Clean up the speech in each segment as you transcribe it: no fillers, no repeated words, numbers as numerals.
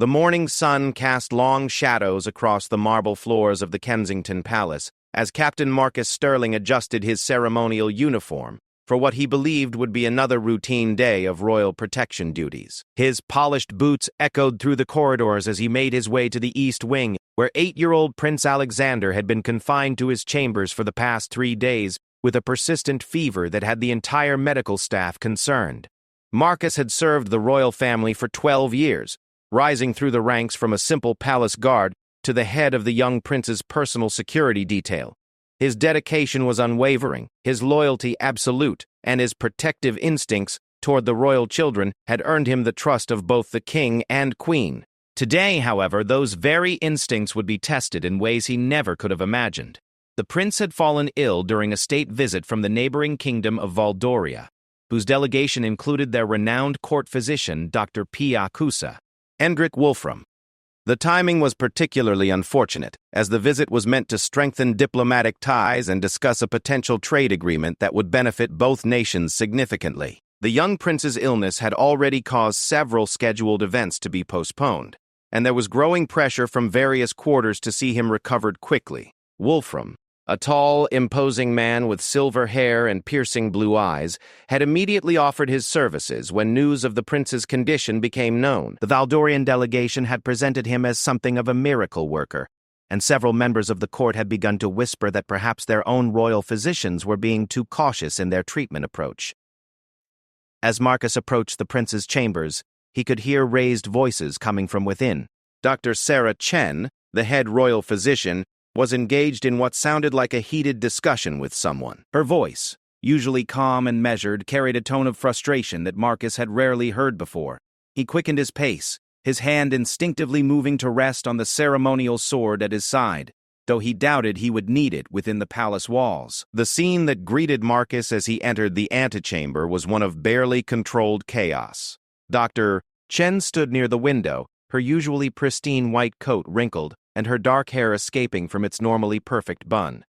The morning sun cast long shadows across the marble floors of the Kensington Palace as Captain Marcus Sterling adjusted his ceremonial uniform for what he believed would be another routine day of royal protection duties. His polished boots echoed through the corridors as he made his way to the East Wing, where 8-year-old Prince Alexander had been confined to his chambers for the past 3 days with a persistent fever that had the entire medical staff concerned. Marcus had served the royal family for 12 years, rising through the ranks from a simple palace guard to the head of the young prince's personal security detail. His dedication was unwavering, his loyalty absolute, and his protective instincts toward the royal children had earned him the trust of both the king and queen. Today, however, those very instincts would be tested in ways he never could have imagined. The prince had fallen ill during a state visit from the neighboring kingdom of Valdoria, whose delegation included their renowned court physician, Dr. Pia Kusa. Hendrik Wolfram. The timing was particularly unfortunate, as the visit was meant to strengthen diplomatic ties and discuss a potential trade agreement that would benefit both nations significantly. The young prince's illness had already caused several scheduled events to be postponed, and there was growing pressure from various quarters to see him recovered quickly. Wolfram, a tall, imposing man with silver hair and piercing blue eyes, had immediately offered his services when news of the prince's condition became known. The Valdorian delegation had presented him as something of a miracle worker, and several members of the court had begun to whisper that perhaps their own royal physicians were being too cautious in their treatment approach. As Marcus approached the prince's chambers, he could hear raised voices coming from within. Dr. Sarah Chen, the head royal physician, was engaged in what sounded like a heated discussion with someone. Her voice, usually calm and measured, carried a tone of frustration that Marcus had rarely heard before. He quickened his pace, his hand instinctively moving to rest on the ceremonial sword at his side, though he doubted he would need it within the palace walls. The scene that greeted Marcus as he entered the antechamber was one of barely controlled chaos. Dr. Chen stood near the window, her usually pristine white coat wrinkled, and her dark hair escaping from its normally perfect bun.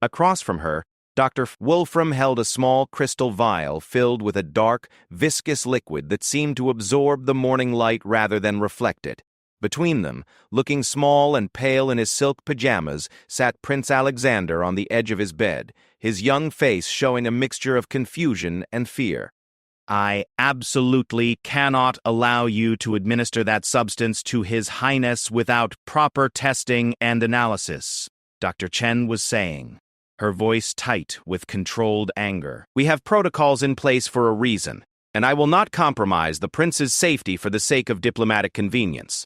Across from her, Dr. Wolfram held a small crystal vial filled with a dark, viscous liquid that seemed to absorb the morning light rather than reflect it. Between them, looking small and pale in his silk pajamas, sat Prince Alexander on the edge of his bed, his young face showing a mixture of confusion and fear. "I absolutely cannot allow you to administer that substance to His Highness without proper testing and analysis," Dr. Chen was saying, her voice tight with controlled anger. "We have protocols in place for a reason, and I will not compromise the prince's safety for the sake of diplomatic convenience."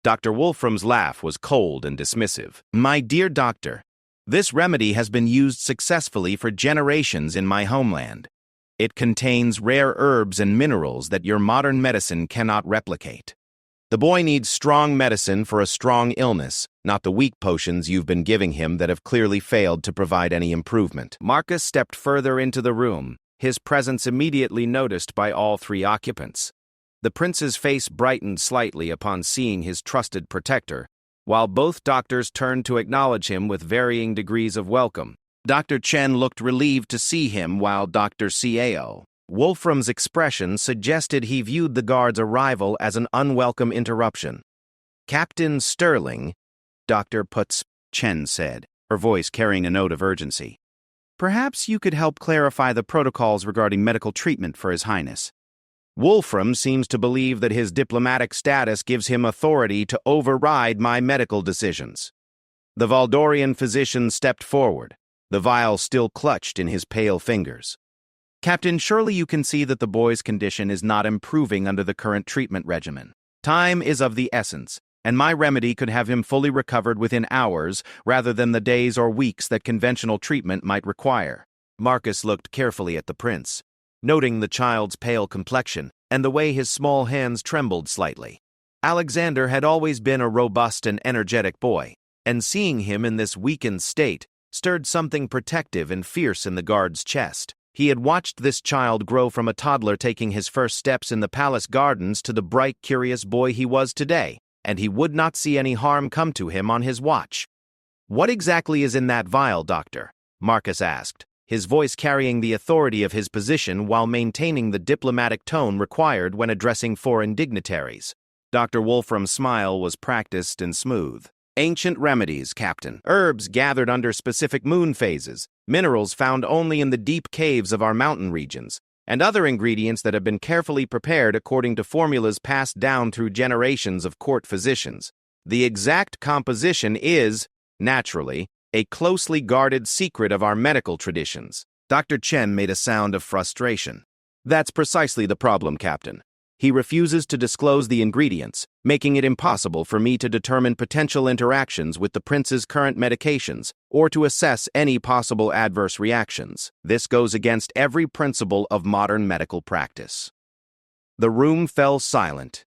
Dr. Wolfram's laugh was cold and dismissive. "My dear doctor, this remedy has been used successfully for generations in my homeland. It contains rare herbs and minerals that your modern medicine cannot replicate. The boy needs strong medicine for a strong illness, not the weak potions you've been giving him that have clearly failed to provide any improvement." Marcus stepped further into the room, his presence immediately noticed by all 3 occupants. The prince's face brightened slightly upon seeing his trusted protector, while both doctors turned to acknowledge him with varying degrees of welcome. Dr. Chen looked relieved to see him, while Dr. Cao Wolfram's expression suggested he viewed the guard's arrival as an unwelcome interruption. "Captain Sterling," Dr. Putz Chen said, her voice carrying a note of urgency. "Perhaps you could help clarify the protocols regarding medical treatment for His Highness. Wolfram seems to believe that his diplomatic status gives him authority to override my medical decisions." The Valdorian physician stepped forward, the vial still clutched in his pale fingers. "Captain, surely you can see that the boy's condition is not improving under the current treatment regimen. Time is of the essence, and my remedy could have him fully recovered within hours rather than the days or weeks that conventional treatment might require." Marcus looked carefully at the prince, noting the child's pale complexion and the way his small hands trembled slightly. Alexander had always been a robust and energetic boy, and seeing him in this weakened state stirred something protective and fierce in the guard's chest. He had watched this child grow from a toddler taking his first steps in the palace gardens to the bright, curious boy he was today, and he would not see any harm come to him on his watch. "What exactly is in that vial, doctor?" Marcus asked, his voice carrying the authority of his position while maintaining the diplomatic tone required when addressing foreign dignitaries. Dr. Wolfram's smile was practiced and smooth. Ancient remedies, Captain. Herbs gathered under specific moon phases, minerals found only in the deep caves of our mountain regions, and other ingredients that have been carefully prepared according to formulas passed down through generations of court physicians. The exact composition is, naturally, a closely guarded secret of our medical traditions. Dr. Chen made a sound of frustration. That's precisely the problem, Captain. He refuses to disclose the ingredients, making it impossible for me to determine potential interactions with the prince's current medications or to assess any possible adverse reactions. This goes against every principle of modern medical practice. The room fell silent,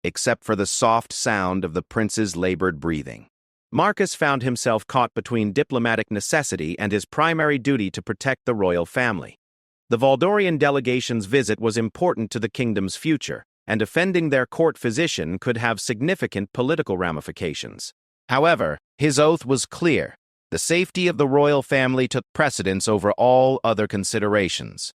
except for the soft sound of the prince's labored breathing. Marcus found himself caught between diplomatic necessity and his primary duty to protect the royal family. The Valdorian delegation's visit was important to the kingdom's future, and offending their court physician could have significant political ramifications. However, his oath was clear. The safety of the royal family took precedence over all other considerations.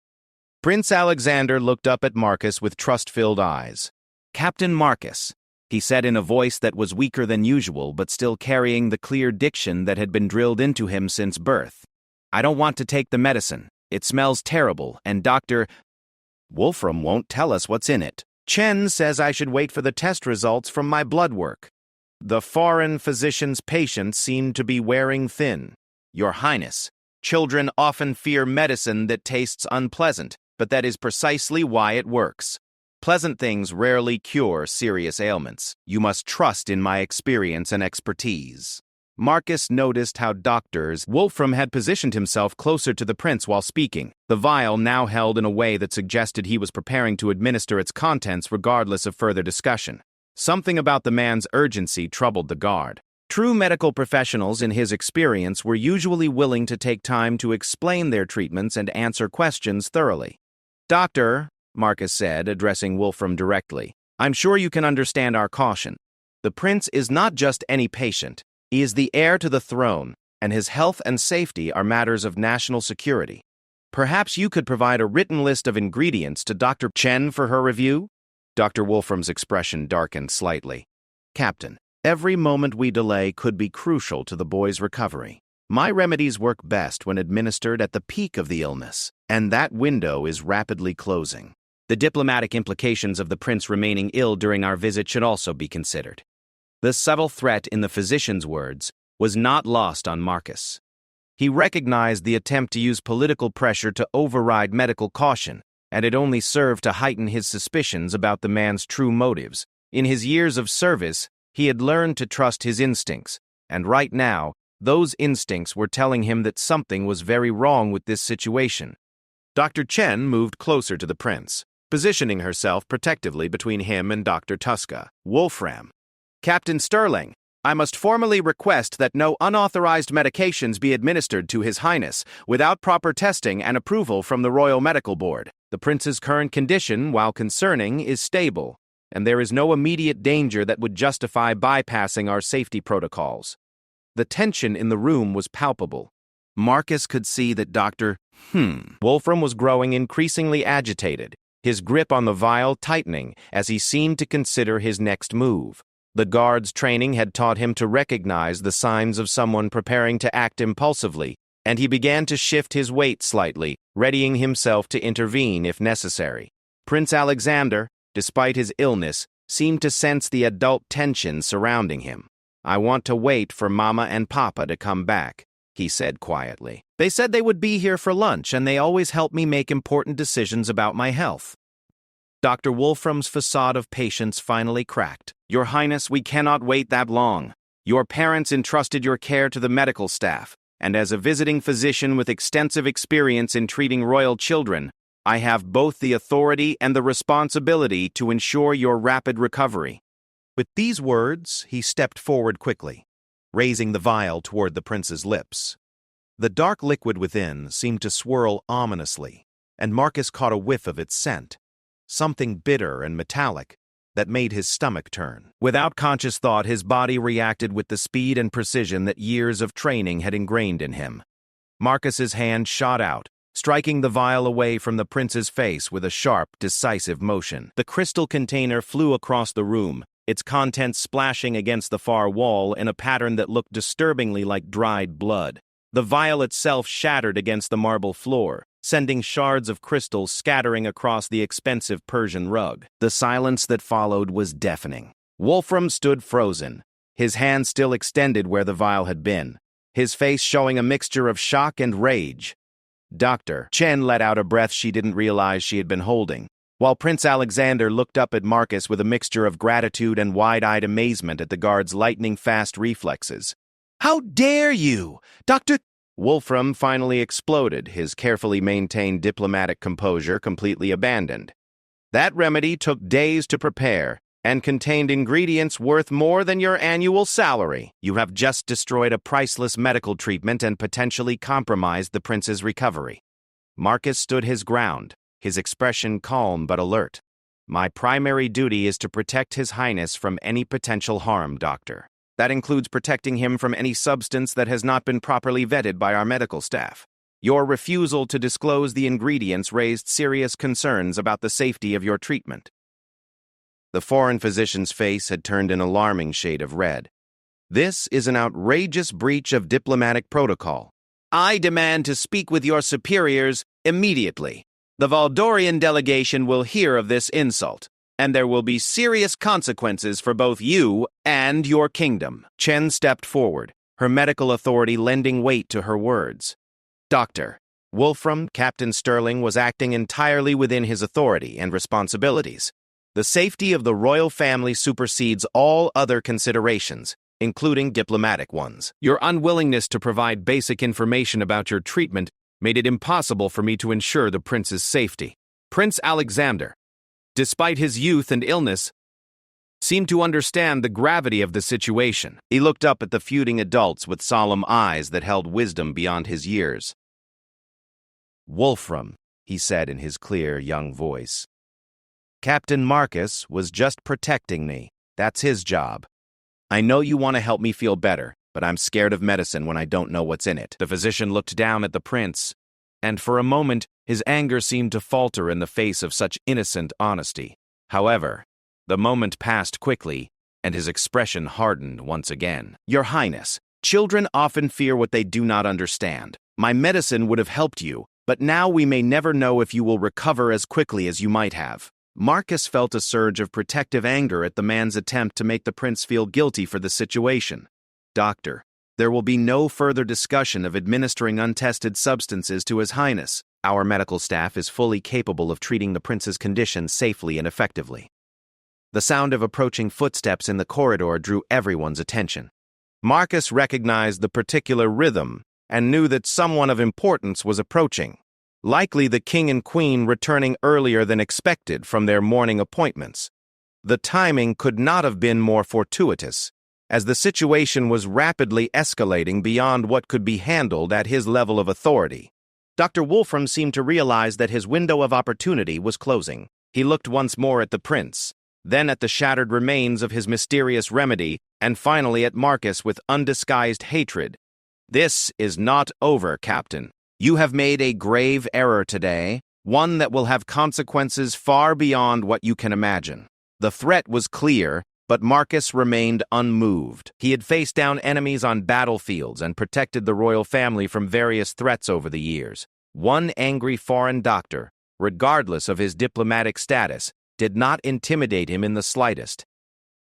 Prince Alexander looked up at Marcus with trust-filled eyes. "Captain Marcus," he said in a voice that was weaker than usual but still carrying the clear diction that had been drilled into him since birth. "I don't want to take the medicine. It smells terrible, and Dr. Wolfram won't tell us what's in it. Chen says I should wait for the test results from my blood work." The foreign physician's patience seemed to be wearing thin. "Your Highness, children often fear medicine that tastes unpleasant, but that is precisely why it works. Pleasant things rarely cure serious ailments. You must trust in my experience and expertise." Marcus noticed how Dr. Wolfram had positioned himself closer to the prince while speaking, the vial now held in a way that suggested he was preparing to administer its contents regardless of further discussion. Something about the man's urgency troubled the guard. True medical professionals, in his experience, were usually willing to take time to explain their treatments and answer questions thoroughly. "Doctor," Marcus said, addressing Wolfram directly, "I'm sure you can understand our caution. The prince is not just any patient. He is the heir to the throne, and his health and safety are matters of national security. Perhaps you could provide a written list of ingredients to Dr. Chen for her review?" Dr. Wolfram's expression darkened slightly. "Captain, every moment we delay could be crucial to the boy's recovery. My remedies work best when administered at the peak of the illness, and that window is rapidly closing. The diplomatic implications of the prince remaining ill during our visit should also be considered." The subtle threat in the physician's words was not lost on Marcus. He recognized the attempt to use political pressure to override medical caution, and it only served to heighten his suspicions about the man's true motives. In his years of service, he had learned to trust his instincts, and right now, those instincts were telling him that something was very wrong with this situation. Dr. Chen moved closer to the prince, positioning herself protectively between him and Dr. Tuska. "Wolfram. Captain Sterling, I must formally request that no unauthorized medications be administered to His Highness without proper testing and approval from the Royal Medical Board. The prince's current condition, while concerning, is stable, and there is no immediate danger that would justify bypassing our safety protocols." The tension in the room was palpable. Marcus could see that Dr. Wolfram was growing increasingly agitated, his grip on the vial tightening as he seemed to consider his next move. The guard's training had taught him to recognize the signs of someone preparing to act impulsively, and he began to shift his weight slightly, readying himself to intervene if necessary. Prince Alexander, despite his illness, seemed to sense the adult tension surrounding him. "I want to wait for Mama and Papa to come back," he said quietly. "They said they would be here for lunch, and they always help me make important decisions about my health." Dr. Wolfram's facade of patience finally cracked. "Your Highness, we cannot wait that long. Your parents entrusted your care to the medical staff, and as a visiting physician with extensive experience in treating royal children, I have both the authority and the responsibility to ensure your rapid recovery." With these words, he stepped forward quickly, raising the vial toward the prince's lips. The dark liquid within seemed to swirl ominously, and Marcus caught a whiff of its scent, something bitter and metallic that made his stomach turn. Without conscious thought, his body reacted with the speed and precision that years of training had ingrained in him. Marcus's hand shot out, striking the vial away from the prince's face with a sharp, decisive motion. The crystal container flew across the room, its contents splashing against the far wall in a pattern that looked disturbingly like dried blood. The vial itself shattered against the marble floor, sending shards of crystal scattering across the expensive Persian rug. The silence that followed was deafening. Wolfram stood frozen, his hand still extended where the vial had been, his face showing a mixture of shock and rage. Dr. Chen let out a breath she didn't realize she had been holding, while Prince Alexander looked up at Marcus with a mixture of gratitude and wide-eyed amazement at the guard's lightning-fast reflexes. "How dare you, Dr. Wolfram finally exploded, his carefully maintained diplomatic composure completely abandoned. That remedy took days to prepare and contained ingredients worth more than your annual salary. You have just destroyed a priceless medical treatment and potentially compromised the prince's recovery." Marcus stood his ground, his expression calm but alert. "My primary duty is to protect His Highness from any potential harm, Doctor. That includes protecting him from any substance that has not been properly vetted by our medical staff. Your refusal to disclose the ingredients raised serious concerns about the safety of your treatment." The foreign physician's face had turned an alarming shade of red. "This is an outrageous breach of diplomatic protocol. I demand to speak with your superiors immediately. The Valdorian delegation will hear of this insult, and there will be serious consequences for both you and your kingdom." Chen stepped forward, her medical authority lending weight to her words. "Doctor, Wolfram, Captain Sterling, was acting entirely within his authority and responsibilities. The safety of the royal family supersedes all other considerations, including diplomatic ones. Your unwillingness to provide basic information about your treatment made it impossible for me to ensure the prince's safety. Prince Alexander, despite his youth and illness, seemed to understand the gravity of the situation." He looked up at the feuding adults with solemn eyes that held wisdom beyond his years. "Wolfram," he said in his clear, young voice, "Captain Marcus was just protecting me. That's his job. I know you want to help me feel better, but I'm scared of medicine when I don't know what's in it." The physician looked down at the prince, and for a moment his anger seemed to falter in the face of such innocent honesty. However, the moment passed quickly, and his expression hardened once again. "Your Highness, children often fear what they do not understand. My medicine would have helped you, but now we may never know if you will recover as quickly as you might have." Marcus felt a surge of protective anger at the man's attempt to make the prince feel guilty for the situation. "Doctor, there will be no further discussion of administering untested substances to His Highness. Our medical staff is fully capable of treating the prince's condition safely and effectively." The sound of approaching footsteps in the corridor drew everyone's attention. Marcus recognized the particular rhythm and knew that someone of importance was approaching, likely the king and queen returning earlier than expected from their morning appointments. The timing could not have been more fortuitous, as the situation was rapidly escalating beyond what could be handled at his level of authority. Dr. Wolfram seemed to realize that his window of opportunity was closing. He looked once more at the prince, then at the shattered remains of his mysterious remedy, and finally at Marcus with undisguised hatred. "This is not over, Captain. You have made a grave error today, one that will have consequences far beyond what you can imagine." The threat was clear, but Marcus remained unmoved. He had faced down enemies on battlefields and protected the royal family from various threats over the years. One angry foreign doctor, regardless of his diplomatic status, did not intimidate him in the slightest.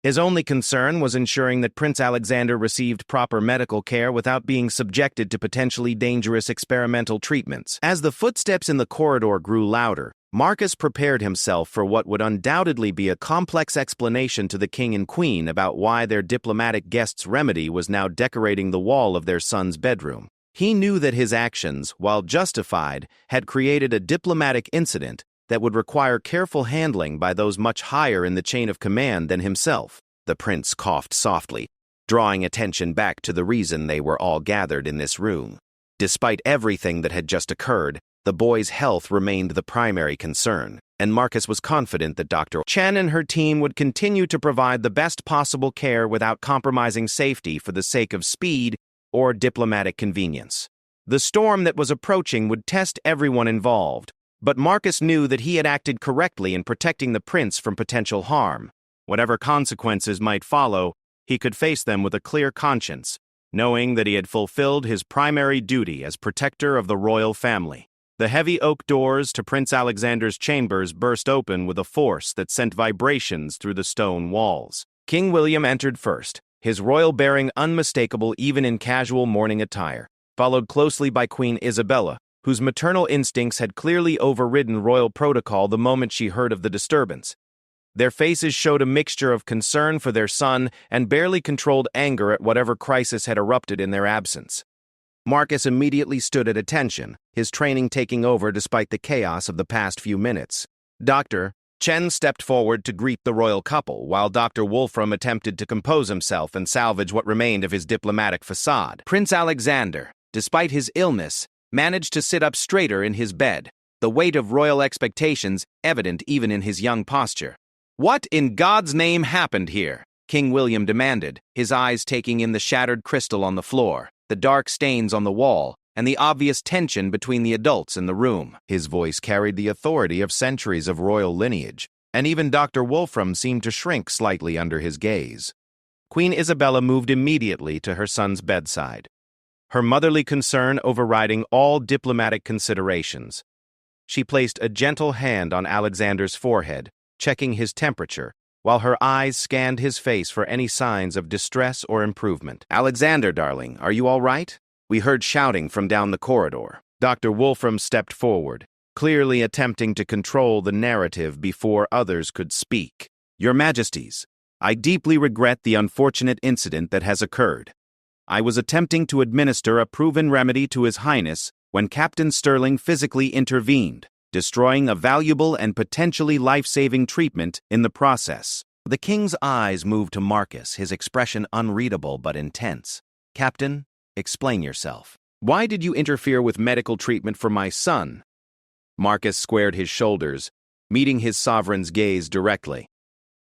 His only concern was ensuring that Prince Alexander received proper medical care without being subjected to potentially dangerous experimental treatments. As the footsteps in the corridor grew louder, Marcus prepared himself for what would undoubtedly be a complex explanation to the king and queen about why their diplomatic guest's remedy was now decorating the wall of their son's bedroom. He knew that his actions, while justified, had created a diplomatic incident that would require careful handling by those much higher in the chain of command than himself. The prince coughed softly, drawing attention back to the reason they were all gathered in this room. Despite everything that had just occurred, the boy's health remained the primary concern, and Marcus was confident that Dr. Chen and her team would continue to provide the best possible care without compromising safety for the sake of speed or diplomatic convenience. The storm that was approaching would test everyone involved, but Marcus knew that he had acted correctly in protecting the prince from potential harm. Whatever consequences might follow, he could face them with a clear conscience, knowing that he had fulfilled his primary duty as protector of the royal family. The heavy oak doors to Prince Alexander's chambers burst open with a force that sent vibrations through the stone walls. King William entered first, his royal bearing unmistakable even in casual morning attire, followed closely by Queen Isabella, whose maternal instincts had clearly overridden royal protocol the moment she heard of the disturbance. Their faces showed a mixture of concern for their son and barely controlled anger at whatever crisis had erupted in their absence. Marcus immediately stood at attention, his training taking over despite the chaos of the past few minutes. Dr. Chen stepped forward to greet the royal couple, while Dr. Wolfram attempted to compose himself and salvage what remained of his diplomatic facade. Prince Alexander, despite his illness, managed to sit up straighter in his bed, the weight of royal expectations evident even in his young posture. "What in God's name happened here?" King William demanded, his eyes taking in the shattered crystal on the floor, the dark stains on the wall, and the obvious tension between the adults in the room. His voice carried the authority of centuries of royal lineage, and even Dr. Wolfram seemed to shrink slightly under his gaze. Queen Isabella moved immediately to her son's bedside, her motherly concern overriding all diplomatic considerations. She placed a gentle hand on Alexander's forehead, checking his temperature, while her eyes scanned his face for any signs of distress or improvement. "Alexander, darling, are you all right?" We heard shouting from down the corridor. Dr. Wolfram stepped forward, clearly attempting to control the narrative before others could speak. "Your Majesties, I deeply regret the unfortunate incident that has occurred. I was attempting to administer a proven remedy to His Highness when Captain Sterling physically intervened, destroying a valuable and potentially life-saving treatment in the process." The king's eyes moved to Marcus, his expression unreadable but intense. "Captain, explain yourself. Why did you interfere with medical treatment for my son?" Marcus squared his shoulders, meeting his sovereign's gaze directly.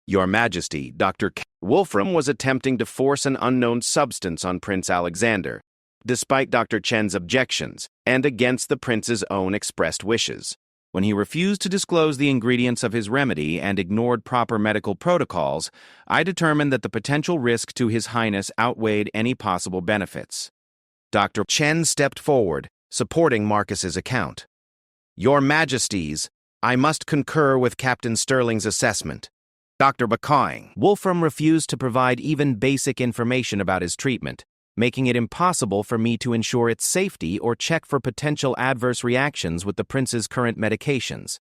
"Your Majesty, Dr. Wolfram was attempting to force an unknown substance on Prince Alexander, despite Dr. Chen's objections, and against the prince's own expressed wishes. When he refused to disclose the ingredients of his remedy and ignored proper medical protocols, I determined that the potential risk to His Highness outweighed any possible benefits." Dr. Chen stepped forward, supporting Marcus's account. "Your Majesties, I must concur with Captain Sterling's assessment. Dr. Bakang." Wolfram refused to provide even basic information about his treatment, making it impossible for me to ensure its safety or check for potential adverse reactions with the prince's current medications.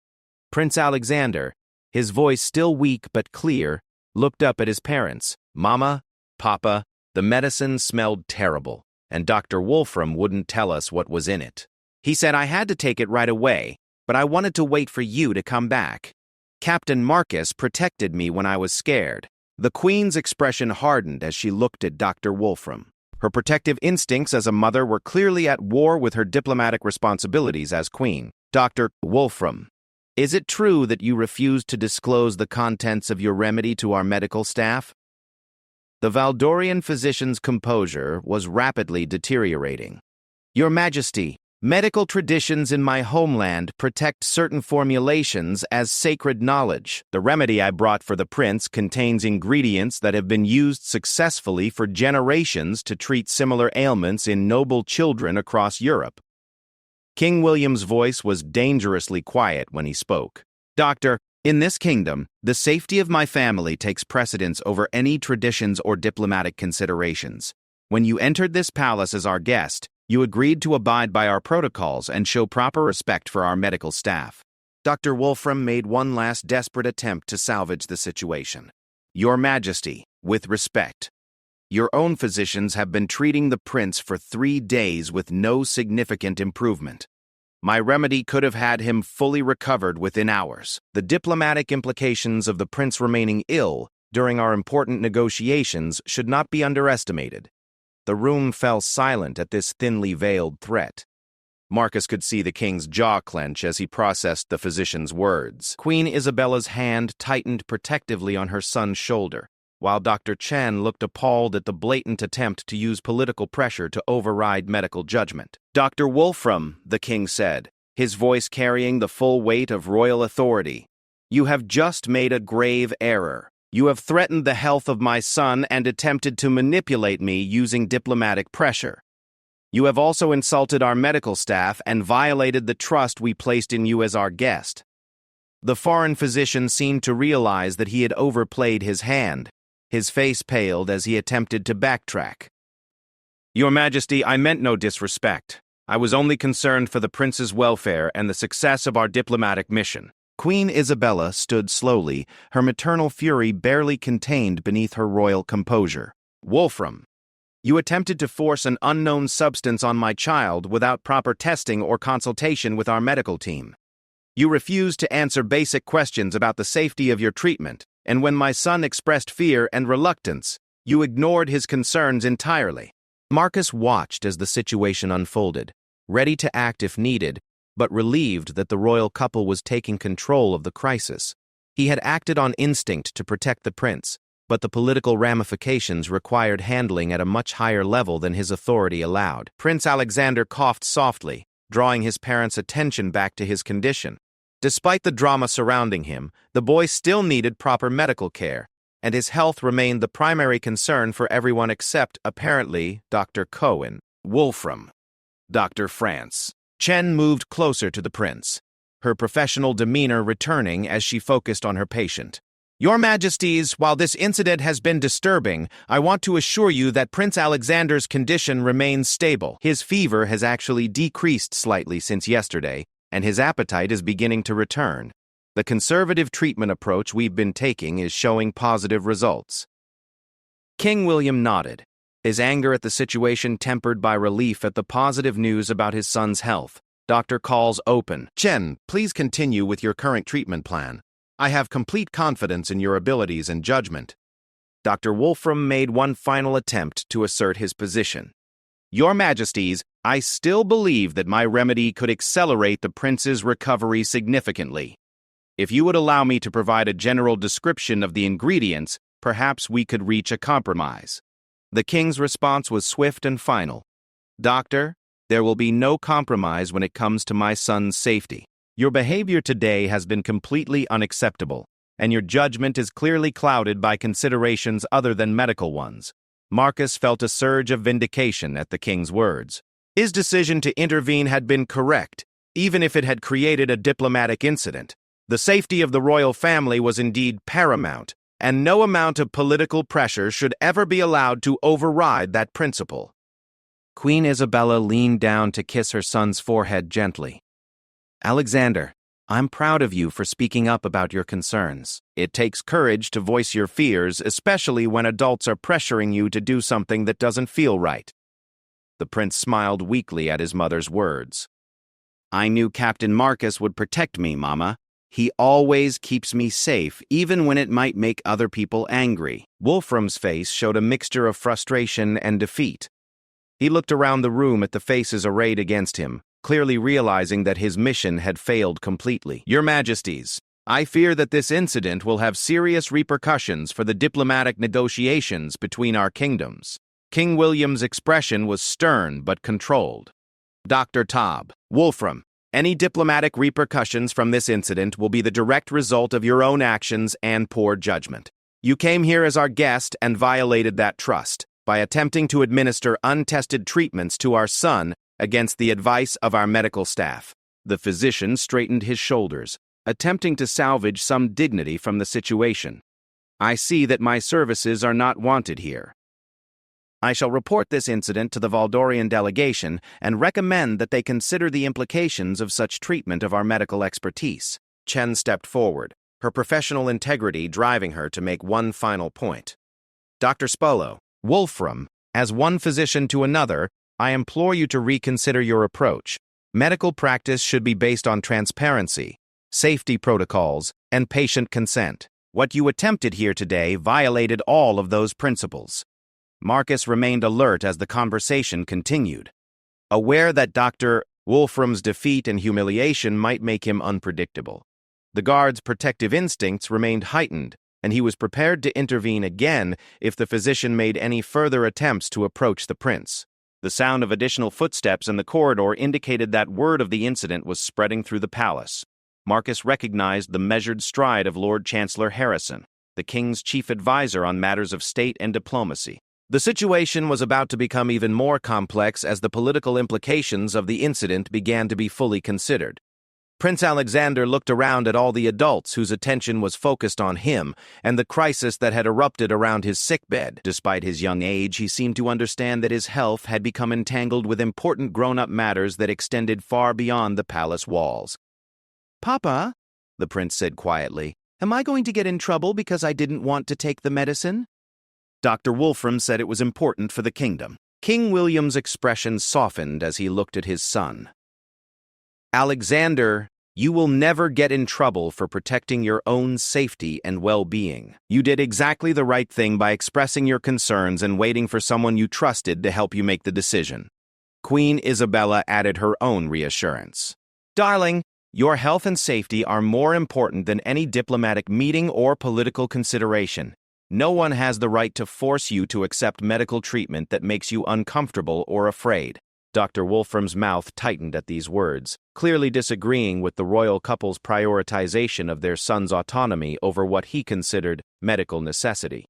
Prince Alexander, his voice still weak but clear, looked up at his parents. "Mama, Papa, the medicine smelled terrible, and Dr. Wolfram wouldn't tell us what was in it. He said I had to take it right away, but I wanted to wait for you to come back. Captain Marcus protected me when I was scared." The Queen's expression hardened as she looked at Dr. Wolfram. Her protective instincts as a mother were clearly at war with her diplomatic responsibilities as queen. "Dr. Wolfram, is it true that you refused to disclose the contents of your remedy to our medical staff?" The Valdorian physician's composure was rapidly deteriorating. "Your Majesty, medical traditions in my homeland protect certain formulations as sacred knowledge. The remedy I brought for the prince contains ingredients that have been used successfully for generations to treat similar ailments in noble children across Europe." King William's voice was dangerously quiet when he spoke. "Doctor, in this kingdom, the safety of my family takes precedence over any traditions or diplomatic considerations. When you entered this palace as our guest, you agreed to abide by our protocols and show proper respect for our medical staff." Dr. Wolfram made one last desperate attempt to salvage the situation. "Your Majesty, with respect, your own physicians have been treating the prince for 3 days with no significant improvement. My remedy could have had him fully recovered within hours. The diplomatic implications of the prince remaining ill during our important negotiations should not be underestimated." The room fell silent at this thinly veiled threat. Marcus could see the king's jaw clench as he processed the physician's words. Queen Isabella's hand tightened protectively on her son's shoulder, while Dr. Chen looked appalled at the blatant attempt to use political pressure to override medical judgment. "Dr. Wolfram," the king said, his voice carrying the full weight of royal authority, "you have just made a grave error. You have threatened the health of my son and attempted to manipulate me using diplomatic pressure. You have also insulted our medical staff and violated the trust we placed in you as our guest." The foreign physician seemed to realize that he had overplayed his hand. His face paled as he attempted to backtrack. "Your Majesty, I meant no disrespect. I was only concerned for the prince's welfare and the success of our diplomatic mission." Queen Isabella stood slowly, her maternal fury barely contained beneath her royal composure. "Wolfram, you attempted to force an unknown substance on my child without proper testing or consultation with our medical team. You refused to answer basic questions about the safety of your treatment, and when my son expressed fear and reluctance, you ignored his concerns entirely." Marcus watched as the situation unfolded, ready to act if needed, but relieved that the royal couple was taking control of the crisis. He had acted on instinct to protect the prince, but the political ramifications required handling at a much higher level than his authority allowed. Prince Alexander coughed softly, drawing his parents' attention back to his condition. Despite the drama surrounding him, the boy still needed proper medical care, and his health remained the primary concern for everyone except, apparently, Dr. Cohen. "Wolfram, Dr. France." Chen moved closer to the prince, her professional demeanor returning as she focused on her patient. "Your Majesties, while this incident has been disturbing, I want to assure you that Prince Alexander's condition remains stable. His fever has actually decreased slightly since yesterday, and his appetite is beginning to return. The conservative treatment approach we've been taking is showing positive results." King William nodded, his anger at the situation tempered by relief at the positive news about his son's health. Dr. Call's open. "Chen, please continue with your current treatment plan. I have complete confidence in your abilities and judgment." Dr. Wolfram made one final attempt to assert his position. "Your Majesties, I still believe that my remedy could accelerate the prince's recovery significantly. If you would allow me to provide a general description of the ingredients, perhaps we could reach a compromise." The king's response was swift and final. "Doctor, there will be no compromise when it comes to my son's safety. Your behavior today has been completely unacceptable, and your judgment is clearly clouded by considerations other than medical ones." Marcus felt a surge of vindication at the king's words. His decision to intervene had been correct, even if it had created a diplomatic incident. The safety of the royal family was indeed paramount, and no amount of political pressure should ever be allowed to override that principle. Queen Isabella leaned down to kiss her son's forehead gently. "Alexander, I'm proud of you for speaking up about your concerns. It takes courage to voice your fears, especially when adults are pressuring you to do something that doesn't feel right." The prince smiled weakly at his mother's words. "I knew Captain Marcus would protect me, Mama. He always keeps me safe, even when it might make other people angry." Wolfram's face showed a mixture of frustration and defeat. He looked around the room at the faces arrayed against him, clearly realizing that his mission had failed completely. "Your Majesties, I fear that this incident will have serious repercussions for the diplomatic negotiations between our kingdoms." King William's expression was stern but controlled. "Dr. Taub, Wolfram, any diplomatic repercussions from this incident will be the direct result of your own actions and poor judgment. You came here as our guest and violated that trust by attempting to administer untested treatments to our son against the advice of our medical staff." The physician straightened his shoulders, attempting to salvage some dignity from the situation. "I see that my services are not wanted here. I shall report this incident to the Valdorian delegation and recommend that they consider the implications of such treatment of our medical expertise." Chen stepped forward, her professional integrity driving her to make one final point. "Dr. Spolo, Wolfram, as one physician to another, I implore you to reconsider your approach. Medical practice should be based on transparency, safety protocols, and patient consent. What you attempted here today violated all of those principles." Marcus remained alert as the conversation continued, aware that Dr. Wolfram's defeat and humiliation might make him unpredictable. The guard's protective instincts remained heightened, and he was prepared to intervene again if the physician made any further attempts to approach the prince. The sound of additional footsteps in the corridor indicated that word of the incident was spreading through the palace. Marcus recognized the measured stride of Lord Chancellor Harrison. the king's chief advisor on matters of state and diplomacy. The situation was about to become even more complex as the political implications of the incident began to be fully considered. Prince Alexander looked around at all the adults whose attention was focused on him and the crisis that had erupted around his sickbed. Despite his young age, he seemed to understand that his health had become entangled with important grown-up matters that extended far beyond the palace walls. "Papa," the prince said quietly, "am I going to get in trouble because I didn't want to take the medicine?" Dr. Wolfram said it was important for the kingdom. King William's expression softened as he looked at his son. "Alexander, you will never get in trouble for protecting your own safety and well-being. You did exactly the right thing by expressing your concerns and waiting for someone you trusted to help you make the decision." Queen Isabella added her own reassurance. "Darling, your health and safety are more important than any diplomatic meeting or political consideration. No one has the right to force you to accept medical treatment that makes you uncomfortable or afraid." Dr. Wolfram's mouth tightened at these words, clearly disagreeing with the royal couple's prioritization of their son's autonomy over what he considered medical necessity.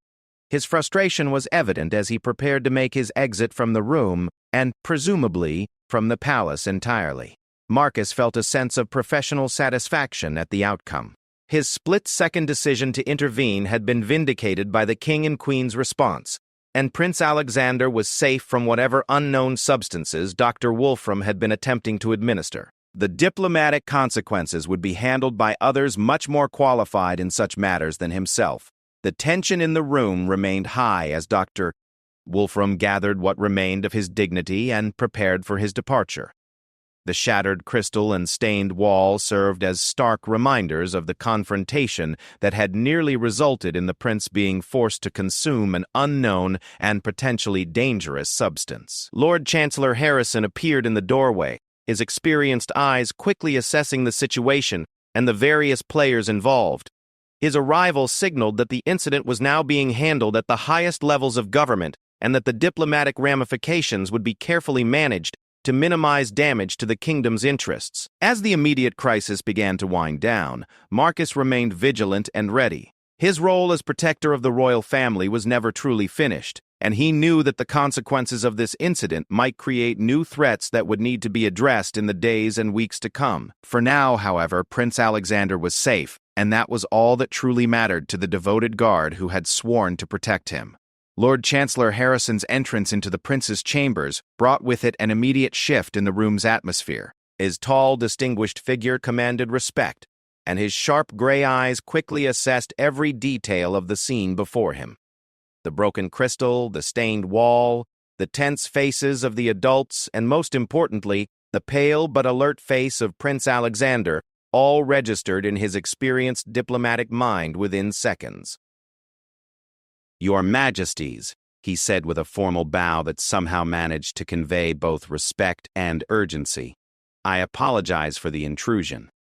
His frustration was evident as he prepared to make his exit from the room and, presumably, from the palace entirely. Marcus felt a sense of professional satisfaction at the outcome. His split-second decision to intervene had been vindicated by the king and queen's response, and Prince Alexander was safe from whatever unknown substances Dr. Wolfram had been attempting to administer. The diplomatic consequences would be handled by others much more qualified in such matters than himself. The tension in the room remained high as Dr. Wolfram gathered what remained of his dignity and prepared for his departure. The shattered crystal and stained wall served as stark reminders of the confrontation that had nearly resulted in the prince being forced to consume an unknown and potentially dangerous substance. Lord Chancellor Harrison appeared in the doorway, his experienced eyes quickly assessing the situation and the various players involved. His arrival signaled that the incident was now being handled at the highest levels of government and that the diplomatic ramifications would be carefully managed to minimize damage to the kingdom's interests. As the immediate crisis began to wind down, Marcus remained vigilant and ready. His role as protector of the royal family was never truly finished, and he knew that the consequences of this incident might create new threats that would need to be addressed in the days and weeks to come. For now, however, Prince Alexander was safe, and that was all that truly mattered to the devoted guard who had sworn to protect him. Lord Chancellor Harrison's entrance into the prince's chambers brought with it an immediate shift in the room's atmosphere. His tall, distinguished figure commanded respect, and his sharp gray eyes quickly assessed every detail of the scene before him. The broken crystal, the stained wall, the tense faces of the adults, and most importantly, the pale but alert face of Prince Alexander, all registered in his experienced diplomatic mind within seconds. "Your Majesties," he said with a formal bow that somehow managed to convey both respect and urgency, "I apologize for the intrusion,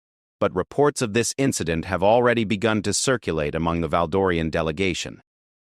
but reports of this incident have already begun to circulate among the Valdorian delegation.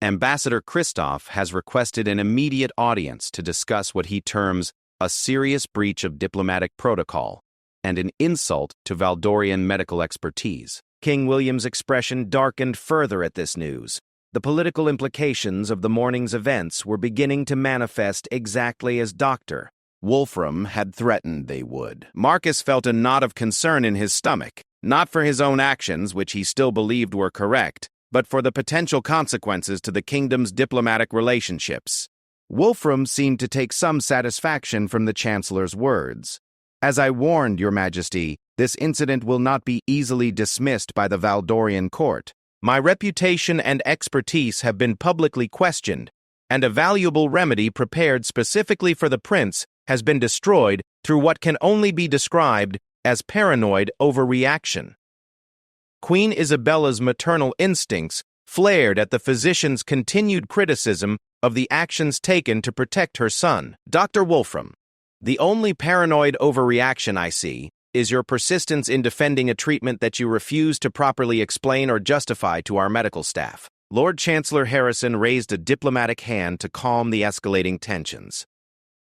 Ambassador Christoph has requested an immediate audience to discuss what he terms a serious breach of diplomatic protocol and an insult to Valdorian medical expertise." King William's expression darkened further at this news. The political implications of the morning's events were beginning to manifest exactly as Dr. Wolfram had threatened they would. Marcus felt a knot of concern in his stomach, not for his own actions, which he still believed were correct, but for the potential consequences to the kingdom's diplomatic relationships. Wolfram seemed to take some satisfaction from the Chancellor's words. "As I warned, Your Majesty, this incident will not be easily dismissed by the Valdorian court. My reputation and expertise have been publicly questioned, and a valuable remedy prepared specifically for the prince has been destroyed through what can only be described as paranoid overreaction." Queen Isabella's maternal instincts flared at the physician's continued criticism of the actions taken to protect her son. "Dr. Wolfram, the only paranoid overreaction I see is your persistence in defending a treatment that you refuse to properly explain or justify to our medical staff." Lord Chancellor Harrison raised a diplomatic hand to calm the escalating tensions.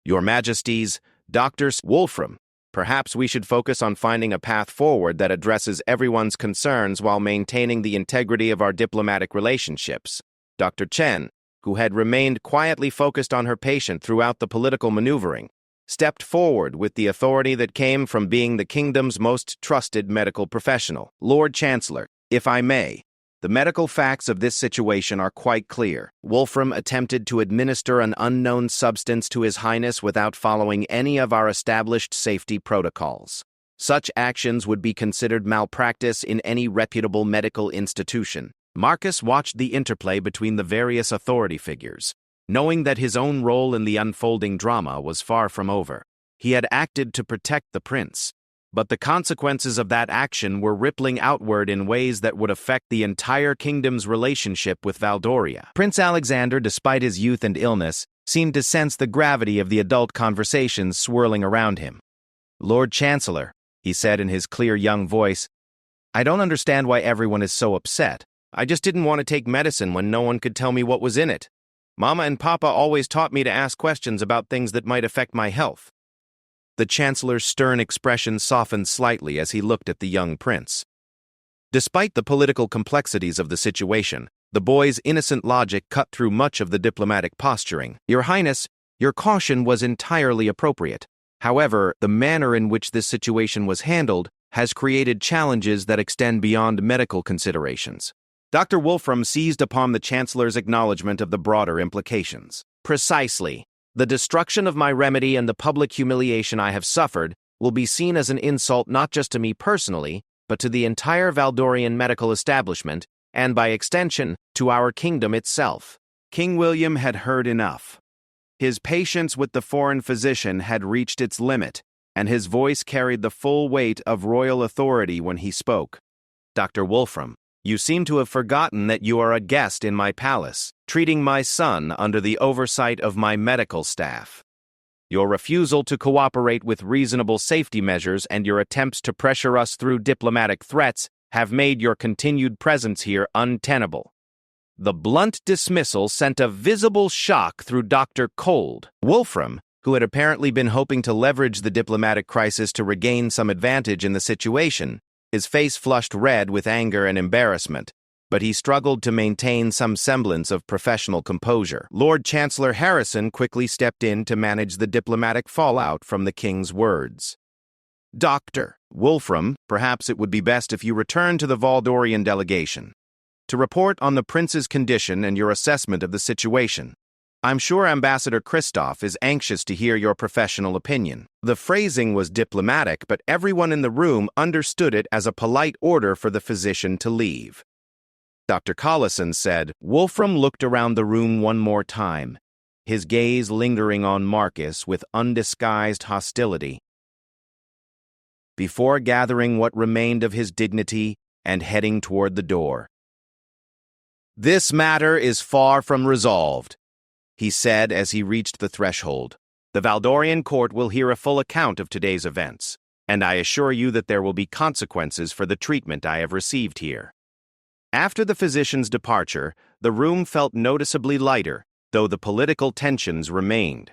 "Your Majesties, Dr. Wolfram, Perhaps we should focus on finding a path forward that addresses everyone's concerns while maintaining the integrity of our diplomatic relationships. Dr. Chen, who had remained quietly focused on her patient throughout the political maneuvering, stepped forward with the authority that came from being the kingdom's most trusted medical professional. Lord Chancellor, if I may, the medical facts of this situation are quite clear. Wolfram attempted to administer an unknown substance to His Highness without following any of our established safety protocols. Such actions would be considered malpractice in any reputable medical institution. Marcus watched the interplay between the various authority figures, knowing that his own role in the unfolding drama was far from over. He had acted to protect the prince, but the consequences of that action were rippling outward in ways that would affect the entire kingdom's relationship with Valdoria. Prince Alexander, despite his youth and illness, seemed to sense the gravity of the adult conversations swirling around him. "Lord Chancellor," he said in his clear young voice, "I don't understand why everyone is so upset. I just didn't want to take medicine when no one could tell me what was in it. Mama and Papa always taught me to ask questions about things that might affect my health." The Chancellor's stern expression softened slightly as he looked at the young prince. Despite the political complexities of the situation, the boy's innocent logic cut through much of the diplomatic posturing. "Your Highness, your caution was entirely appropriate. However, the manner in which this situation was handled has created challenges that extend beyond medical considerations." Dr. Wolfram seized upon the Chancellor's acknowledgement of the broader implications. "Precisely. The destruction of my remedy and the public humiliation I have suffered will be seen as an insult not just to me personally, but to the entire Valdorian medical establishment, and by extension, to our kingdom itself." King William had heard enough. His patience with the foreign physician had reached its limit, and his voice carried the full weight of royal authority when he spoke. "Dr. Wolfram, you seem to have forgotten that you are a guest in my palace, treating my son under the oversight of my medical staff. Your refusal to cooperate with reasonable safety measures and your attempts to pressure us through diplomatic threats have made your continued presence here untenable." The blunt dismissal sent a visible shock through Dr. Cold. Wolfram, who had apparently been hoping to leverage the diplomatic crisis to regain some advantage in the situation, his face flushed red with anger and embarrassment, but he struggled to maintain some semblance of professional composure. Lord Chancellor Harrison quickly stepped in to manage the diplomatic fallout from the king's words. "Dr. Wolfram, perhaps it would be best if you return to the Valdorian delegation to report on the prince's condition and your assessment of the situation. I'm sure Ambassador Kristoff is anxious to hear your professional opinion." The phrasing was diplomatic, but everyone in the room understood it as a polite order for the physician to leave. Dr. Collison said. Wolfram looked around the room one more time, his gaze lingering on Marcus with undisguised hostility, before gathering what remained of his dignity and heading toward the door. "This matter is far from resolved," he said as he reached the threshold. "The Valdorian court will hear a full account of today's events, and I assure you that there will be consequences for the treatment I have received here." After the physician's departure, the room felt noticeably lighter, though the political tensions remained.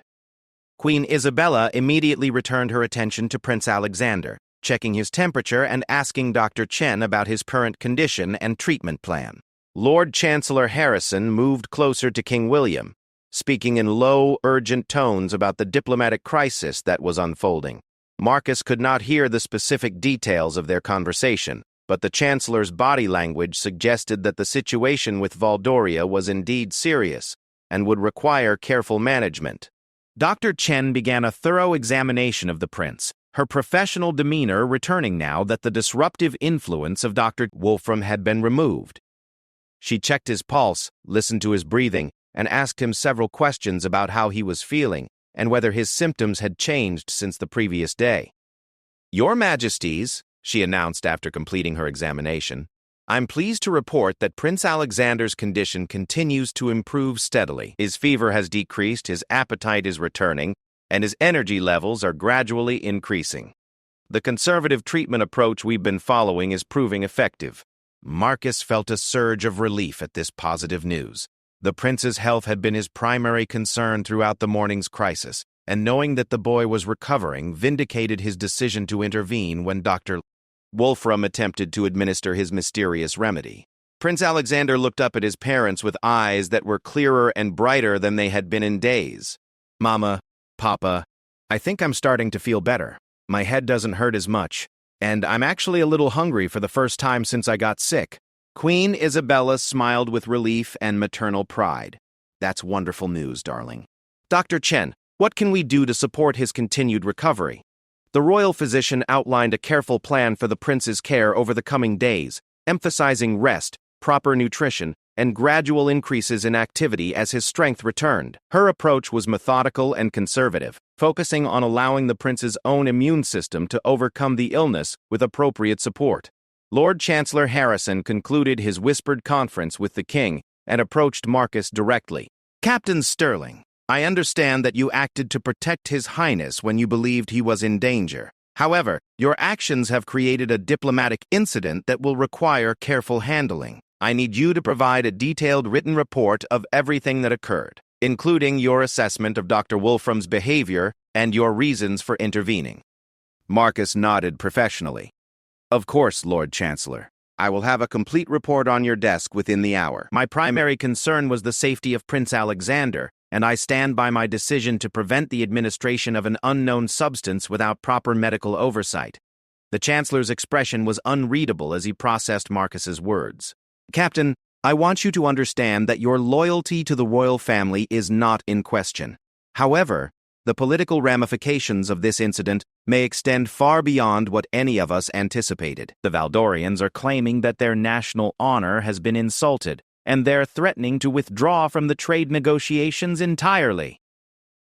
Queen Isabella immediately returned her attention to Prince Alexander, checking his temperature and asking Dr. Chen about his current condition and treatment plan. Lord Chancellor Harrison moved closer to King William, speaking in low, urgent tones about the diplomatic crisis that was unfolding. Marcus could not hear the specific details of their conversation, but the Chancellor's body language suggested that the situation with Valdoria was indeed serious and would require careful management. Dr. Chen began a thorough examination of the prince, her professional demeanor returning now that the disruptive influence of Dr. Wolfram had been removed. She checked his pulse, listened to his breathing, and asked him several questions about how he was feeling and whether his symptoms had changed since the previous day. "Your Majesties," she announced after completing her examination, "I'm pleased to report that Prince Alexander's condition continues to improve steadily. His fever has decreased, his appetite is returning, and his energy levels are gradually increasing. The conservative treatment approach we've been following is proving effective." Marcus felt a surge of relief at this positive news. The prince's health had been his primary concern throughout the morning's crisis, and knowing that the boy was recovering vindicated his decision to intervene when Dr. Wolfram attempted to administer his mysterious remedy. Prince Alexander looked up at his parents with eyes that were clearer and brighter than they had been in days. "Mama, Papa, I think I'm starting to feel better. My head doesn't hurt as much, and I'm actually a little hungry for the first time since I got sick." Queen Isabella smiled with relief and maternal pride. "That's wonderful news, darling. Dr. Chen, what can we do to support his continued recovery?" The royal physician outlined a careful plan for the prince's care over the coming days, emphasizing rest, proper nutrition, and gradual increases in activity as his strength returned. Her approach was methodical and conservative, focusing on allowing the prince's own immune system to overcome the illness with appropriate support. Lord Chancellor Harrison concluded his whispered conference with the king and approached Marcus directly. "Captain Sterling, I understand that you acted to protect His Highness when you believed he was in danger. However, your actions have created a diplomatic incident that will require careful handling. I need you to provide a detailed written report of everything that occurred, including your assessment of Dr. Wolfram's behavior and your reasons for intervening." Marcus nodded professionally. "Of course, Lord Chancellor. I will have a complete report on your desk within the hour. My primary concern was the safety of Prince Alexander, and I stand by my decision to prevent the administration of an unknown substance without proper medical oversight." The Chancellor's expression was unreadable as he processed Marcus's words. "Captain, I want you to understand that your loyalty to the royal family is not in question. However, the political ramifications of this incident may extend far beyond what any of us anticipated. The Valdorians are claiming that their national honor has been insulted, and they're threatening to withdraw from the trade negotiations entirely."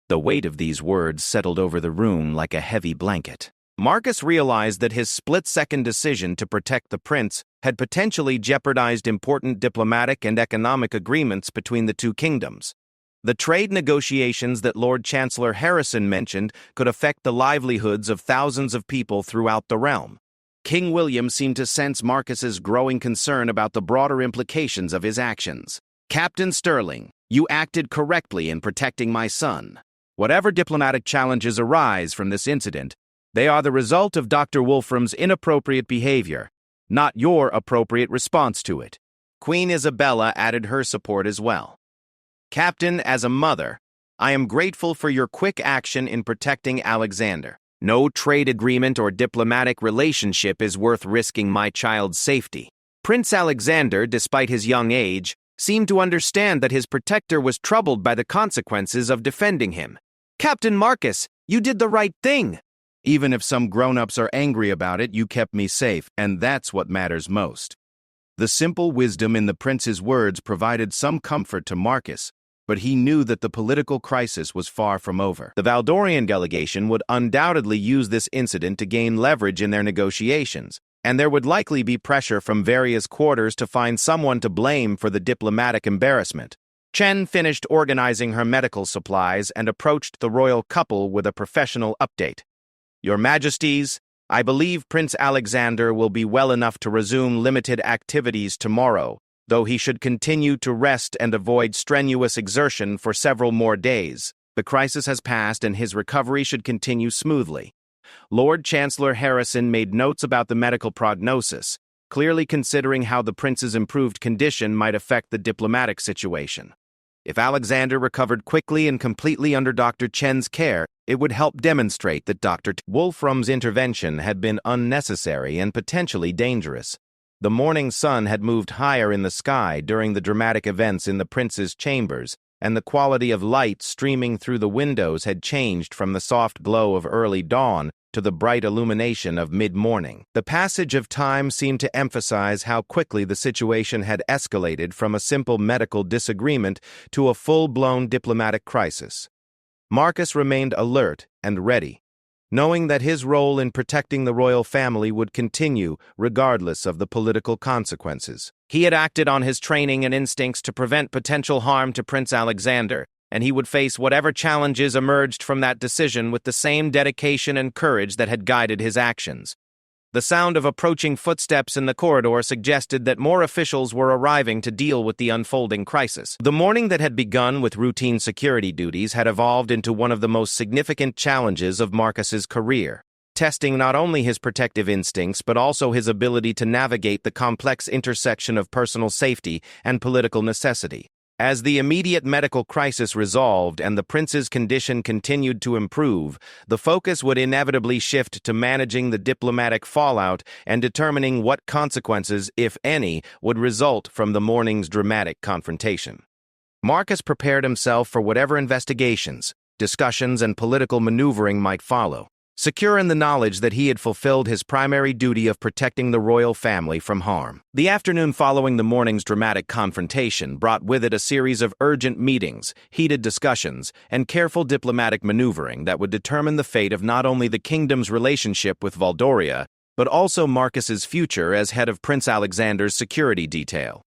The weight of these words settled over the room like a heavy blanket. Marcus realized that his split-second decision to protect the prince had potentially jeopardized important diplomatic and economic agreements between the two kingdoms. The trade negotiations that Lord Chancellor Harrison mentioned could affect the livelihoods of thousands of people throughout the realm. King William seemed to sense Marcus's growing concern about the broader implications of his actions. "Captain Sterling, you acted correctly in protecting my son. Whatever diplomatic challenges arise from this incident, they are the result of Dr. Wolfram's inappropriate behavior, not your appropriate response to it." Queen Isabella added her support as well. "Captain, as a mother, I am grateful for your quick action in protecting Alexander. No trade agreement or diplomatic relationship is worth risking my child's safety." Prince Alexander, despite his young age, seemed to understand that his protector was troubled by the consequences of defending him. "Captain Marcus, you did the right thing. Even if some grown-ups are angry about it, you kept me safe, and that's what matters most." The simple wisdom in the prince's words provided some comfort to Marcus, but he knew that the political crisis was far from over. The Valdorian delegation would undoubtedly use this incident to gain leverage in their negotiations, and there would likely be pressure from various quarters to find someone to blame for the diplomatic embarrassment. Chen finished organizing her medical supplies and approached the royal couple with a professional update. "Your Majesties, I believe Prince Alexander will be well enough to resume limited activities tomorrow, though he should continue to rest and avoid strenuous exertion for several more days. The crisis has passed and his recovery should continue smoothly." Lord Chancellor Harrison made notes about the medical prognosis, clearly considering how the prince's improved condition might affect the diplomatic situation. If Alexander recovered quickly and completely under Dr. Chen's care, it would help demonstrate that Dr. Wolfram's intervention had been unnecessary and potentially dangerous. The morning sun had moved higher in the sky during the dramatic events in the prince's chambers, and the quality of light streaming through the windows had changed from the soft glow of early dawn to the bright illumination of mid-morning. The passage of time seemed to emphasize how quickly the situation had escalated from a simple medical disagreement to a full-blown diplomatic crisis. Marcus remained alert and ready, knowing that his role in protecting the royal family would continue regardless of the political consequences. He had acted on his training and instincts to prevent potential harm to Prince Alexander, and he would face whatever challenges emerged from that decision with the same dedication and courage that had guided his actions. The sound of approaching footsteps in the corridor suggested that more officials were arriving to deal with the unfolding crisis. The morning that had begun with routine security duties had evolved into one of the most significant challenges of Marcus's career, testing not only his protective instincts but also his ability to navigate the complex intersection of personal safety and political necessity. As the immediate medical crisis resolved and the prince's condition continued to improve, the focus would inevitably shift to managing the diplomatic fallout and determining what consequences, if any, would result from the morning's dramatic confrontation. Marcus prepared himself for whatever investigations, discussions, and political maneuvering might follow, secure in the knowledge that he had fulfilled his primary duty of protecting the royal family from harm. The afternoon following the morning's dramatic confrontation brought with it a series of urgent meetings, heated discussions, and careful diplomatic maneuvering that would determine the fate of not only the kingdom's relationship with Valdoria, but also Marcus's future as head of Prince Alexander's security detail.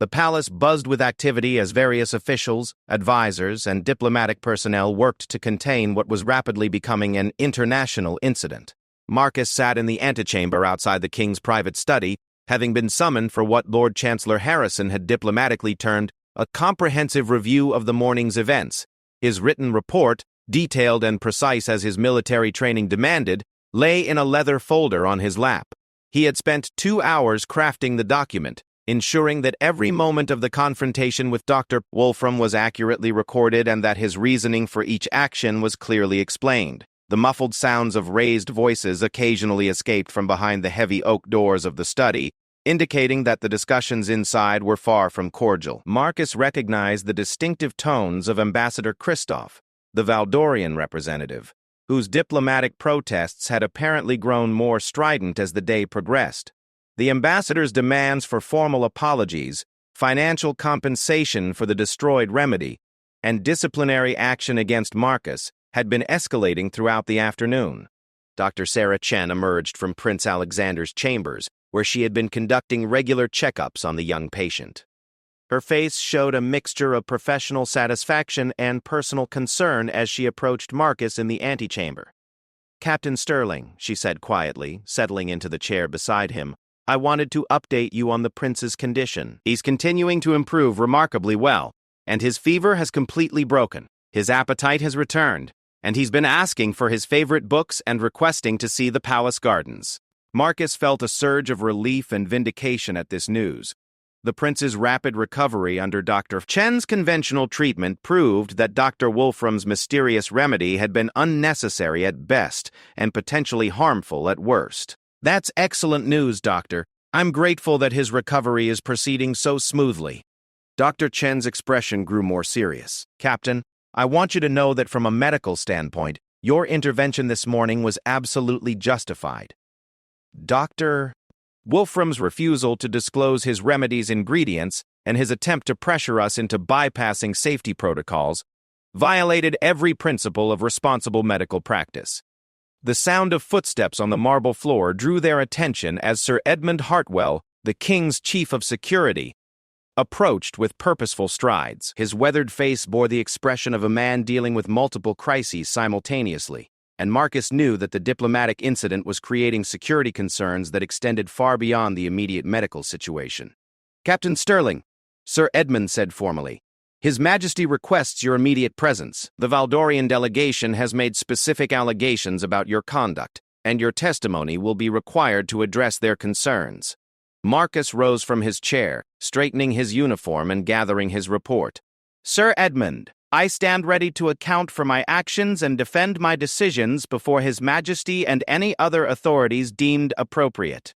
The palace buzzed with activity as various officials, advisors, and diplomatic personnel worked to contain what was rapidly becoming an international incident. Marcus sat in the antechamber outside the king's private study, having been summoned for what Lord Chancellor Harrison had diplomatically termed a comprehensive review of the morning's events. His written report, detailed and precise as his military training demanded, lay in a leather folder on his lap. He had spent 2 hours crafting the document, ensuring that every moment of the confrontation with Dr. Wolfram was accurately recorded and that his reasoning for each action was clearly explained. The muffled sounds of raised voices occasionally escaped from behind the heavy oak doors of the study, indicating that the discussions inside were far from cordial. Marcus recognized the distinctive tones of Ambassador Christoph, the Valdorian representative, whose diplomatic protests had apparently grown more strident as the day progressed. The ambassador's demands for formal apologies, financial compensation for the destroyed remedy, and disciplinary action against Marcus had been escalating throughout the afternoon. Dr. Sarah Chen emerged from Prince Alexander's chambers, where she had been conducting regular checkups on the young patient. Her face showed a mixture of professional satisfaction and personal concern as she approached Marcus in the antechamber. "Captain Sterling," she said quietly, settling into the chair beside him, "I wanted to update you on the prince's condition. He's continuing to improve remarkably well, and his fever has completely broken. His appetite has returned, and he's been asking for his favorite books and requesting to see the palace gardens." Marcus felt a surge of relief and vindication at this news. The prince's rapid recovery under Dr. Chen's conventional treatment proved that Dr. Wolfram's mysterious remedy had been unnecessary at best and potentially harmful at worst. "That's excellent news, Doctor. I'm grateful that his recovery is proceeding so smoothly." Dr. Chen's expression grew more serious. "Captain, I want you to know that from a medical standpoint, your intervention this morning was absolutely justified. Dr. Wolfram's refusal to disclose his remedy's ingredients and his attempt to pressure us into bypassing safety protocols violated every principle of responsible medical practice." The sound of footsteps on the marble floor drew their attention as Sir Edmund Hartwell, the king's chief of security, approached with purposeful strides. His weathered face bore the expression of a man dealing with multiple crises simultaneously, and Marcus knew that the diplomatic incident was creating security concerns that extended far beyond the immediate medical situation. "Captain Sterling," Sir Edmund said formally, "His Majesty requests your immediate presence. The Valdorian delegation has made specific allegations about your conduct, and your testimony will be required to address their concerns." Marcus rose from his chair, straightening his uniform and gathering his report. "Sir Edmund, I stand ready to account for my actions and defend my decisions before His Majesty and any other authorities deemed appropriate."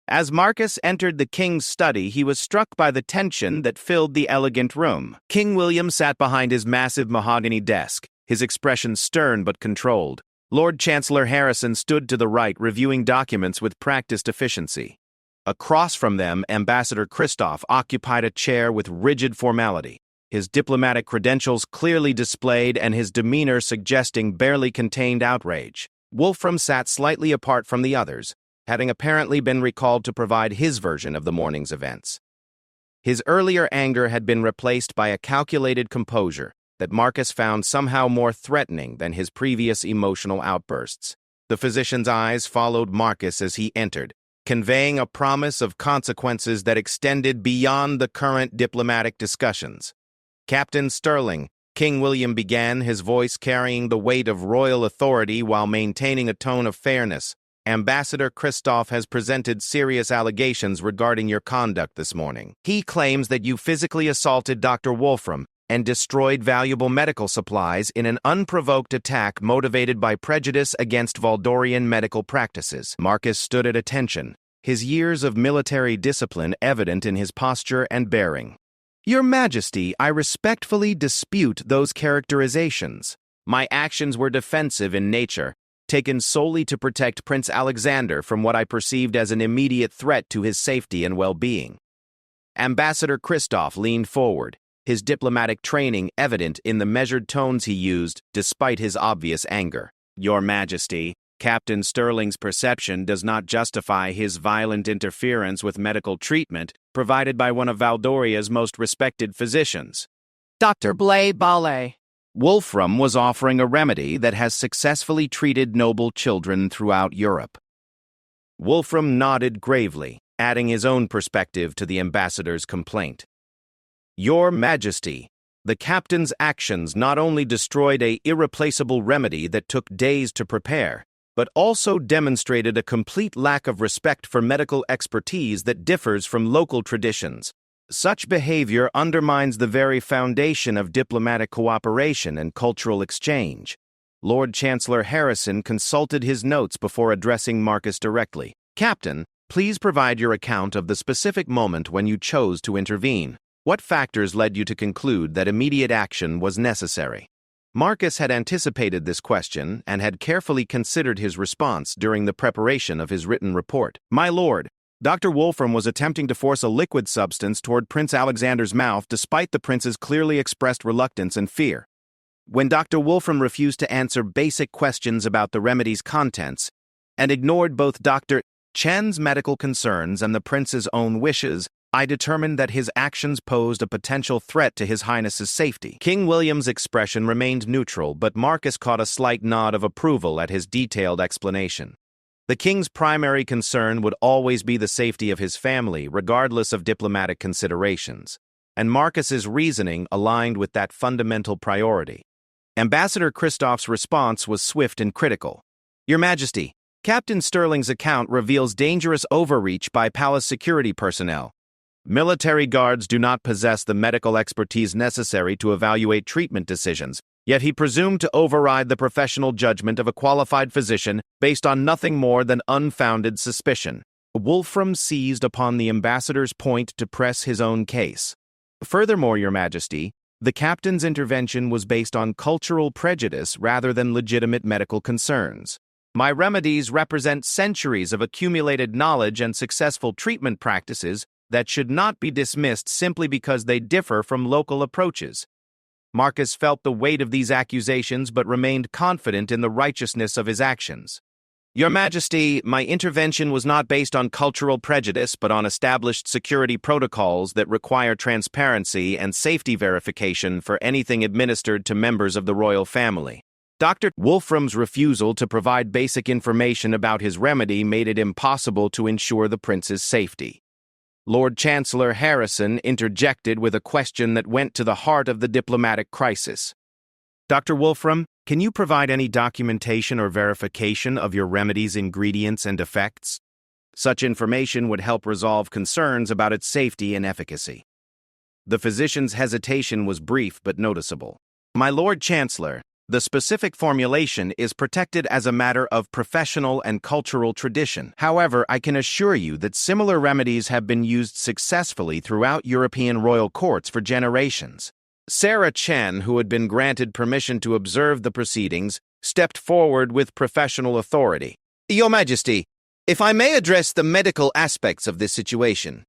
As Marcus entered the king's study, he was struck by the tension that filled the elegant room. King William sat behind his massive mahogany desk, his expression stern but controlled. Lord Chancellor Harrison stood to the right, reviewing documents with practiced efficiency. Across from them, Ambassador Christoph occupied a chair with rigid formality, his diplomatic credentials clearly displayed and his demeanor suggesting barely contained outrage. Wolfram sat slightly apart from the others, having apparently been recalled to provide his version of the morning's events. His earlier anger had been replaced by a calculated composure that Marcus found somehow more threatening than his previous emotional outbursts. The physician's eyes followed Marcus as he entered, conveying a promise of consequences that extended beyond the current diplomatic discussions. Captain Sterling, King William began, his voice carrying the weight of royal authority while maintaining a tone of fairness. Ambassador Kristoff has presented serious allegations regarding your conduct this morning. He claims that you physically assaulted Dr. Wolfram and destroyed valuable medical supplies in an unprovoked attack motivated by prejudice against Valdorian medical practices. Marcus stood at attention, his years of military discipline evident in his posture and bearing. Your Majesty, I respectfully dispute those characterizations. My actions were defensive in nature, taken solely to protect Prince Alexander from what I perceived as an immediate threat to his safety and well-being. Ambassador Kristoff leaned forward, his diplomatic training evident in the measured tones he used despite his obvious anger. Your Majesty, Captain Sterling's perception does not justify his violent interference with medical treatment provided by one of Valdoria's most respected physicians. Dr. Blay Ballet. Wolfram was offering a remedy that has successfully treated noble children throughout Europe. Wolfram nodded gravely, adding his own perspective to the ambassador's complaint. Your Majesty, the captain's actions not only destroyed an irreplaceable remedy that took days to prepare, but also demonstrated a complete lack of respect for medical expertise that differs from local traditions. Such behavior undermines the very foundation of diplomatic cooperation and cultural exchange. Lord Chancellor Harrison consulted his notes before addressing Marcus directly. Captain, please provide your account of the specific moment when you chose to intervene. What factors led you to conclude that immediate action was necessary? Marcus had anticipated this question and had carefully considered his response during the preparation of his written report. My lord, Dr. Wolfram was attempting to force a liquid substance toward Prince Alexander's mouth despite the prince's clearly expressed reluctance and fear. When Dr. Wolfram refused to answer basic questions about the remedy's contents and ignored both Dr. Chen's medical concerns and the prince's own wishes, I determined that his actions posed a potential threat to His Highness's safety. King William's expression remained neutral, but Marcus caught a slight nod of approval at his detailed explanation. The king's primary concern would always be the safety of his family, regardless of diplomatic considerations, and Marcus's reasoning aligned with that fundamental priority. Ambassador Kristoff's response was swift and critical. Your Majesty, Captain Sterling's account reveals dangerous overreach by palace security personnel. Military guards do not possess the medical expertise necessary to evaluate treatment decisions, yet he presumed to override the professional judgment of a qualified physician based on nothing more than unfounded suspicion. Wolfram seized upon the ambassador's point to press his own case. Furthermore, Your Majesty, the captain's intervention was based on cultural prejudice rather than legitimate medical concerns. My remedies represent centuries of accumulated knowledge and successful treatment practices that should not be dismissed simply because they differ from local approaches. Marcus felt the weight of these accusations but remained confident in the righteousness of his actions. Your Majesty, my intervention was not based on cultural prejudice but on established security protocols that require transparency and safety verification for anything administered to members of the royal family. Dr. Wolfram's refusal to provide basic information about his remedy made it impossible to ensure the prince's safety. Lord Chancellor Harrison interjected with a question that went to the heart of the diplomatic crisis. Dr. Wolfram, can you provide any documentation or verification of your remedy's ingredients and effects? Such information would help resolve concerns about its safety and efficacy. The physician's hesitation was brief but noticeable. My Lord Chancellor, the specific formulation is protected as a matter of professional and cultural tradition. However, I can assure you that similar remedies have been used successfully throughout European royal courts for generations. Sarah Chen, who had been granted permission to observe the proceedings, stepped forward with professional authority. Your Majesty, if I may address the medical aspects of this situation.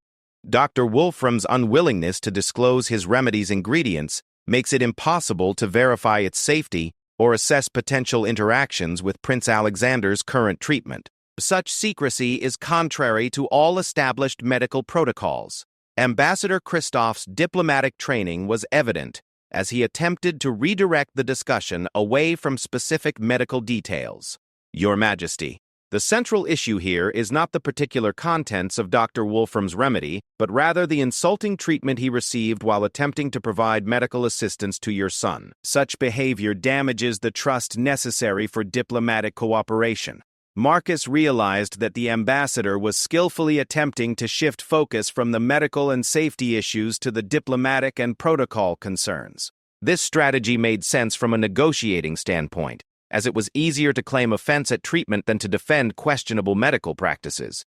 Dr. Wolfram's unwillingness to disclose his remedy's ingredients makes it impossible to verify its safety or assess potential interactions with Prince Alexander's current treatment. Such secrecy is contrary to all established medical protocols. Ambassador Kristoff's diplomatic training was evident as he attempted to redirect the discussion away from specific medical details. Your Majesty, the central issue here is not the particular contents of Dr. Wolfram's remedy, but rather the insulting treatment he received while attempting to provide medical assistance to your son. Such behavior damages the trust necessary for diplomatic cooperation. Marcus realized that the ambassador was skillfully attempting to shift focus from the medical and safety issues to the diplomatic and protocol concerns. This strategy made sense from a negotiating standpoint, as it was easier to claim offense at treatment than to defend questionable medical practices.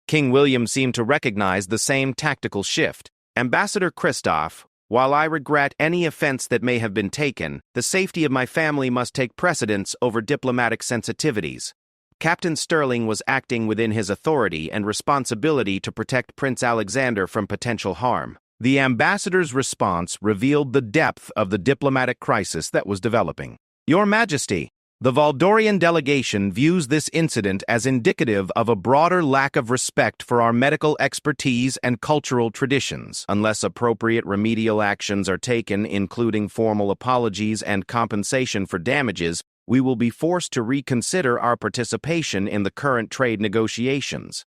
King William seemed to recognize the same tactical shift. Ambassador Christoph, while I regret any offense that may have been taken, the safety of my family must take precedence over diplomatic sensitivities. Captain Sterling was acting within his authority and responsibility to protect Prince Alexander from potential harm. The ambassador's response revealed the depth of the diplomatic crisis that was developing. Your Majesty, the Valdorian delegation views this incident as indicative of a broader lack of respect for our medical expertise and cultural traditions. Unless appropriate remedial actions are taken, including formal apologies and compensation for damages, we will be forced to reconsider our participation in the current trade negotiations.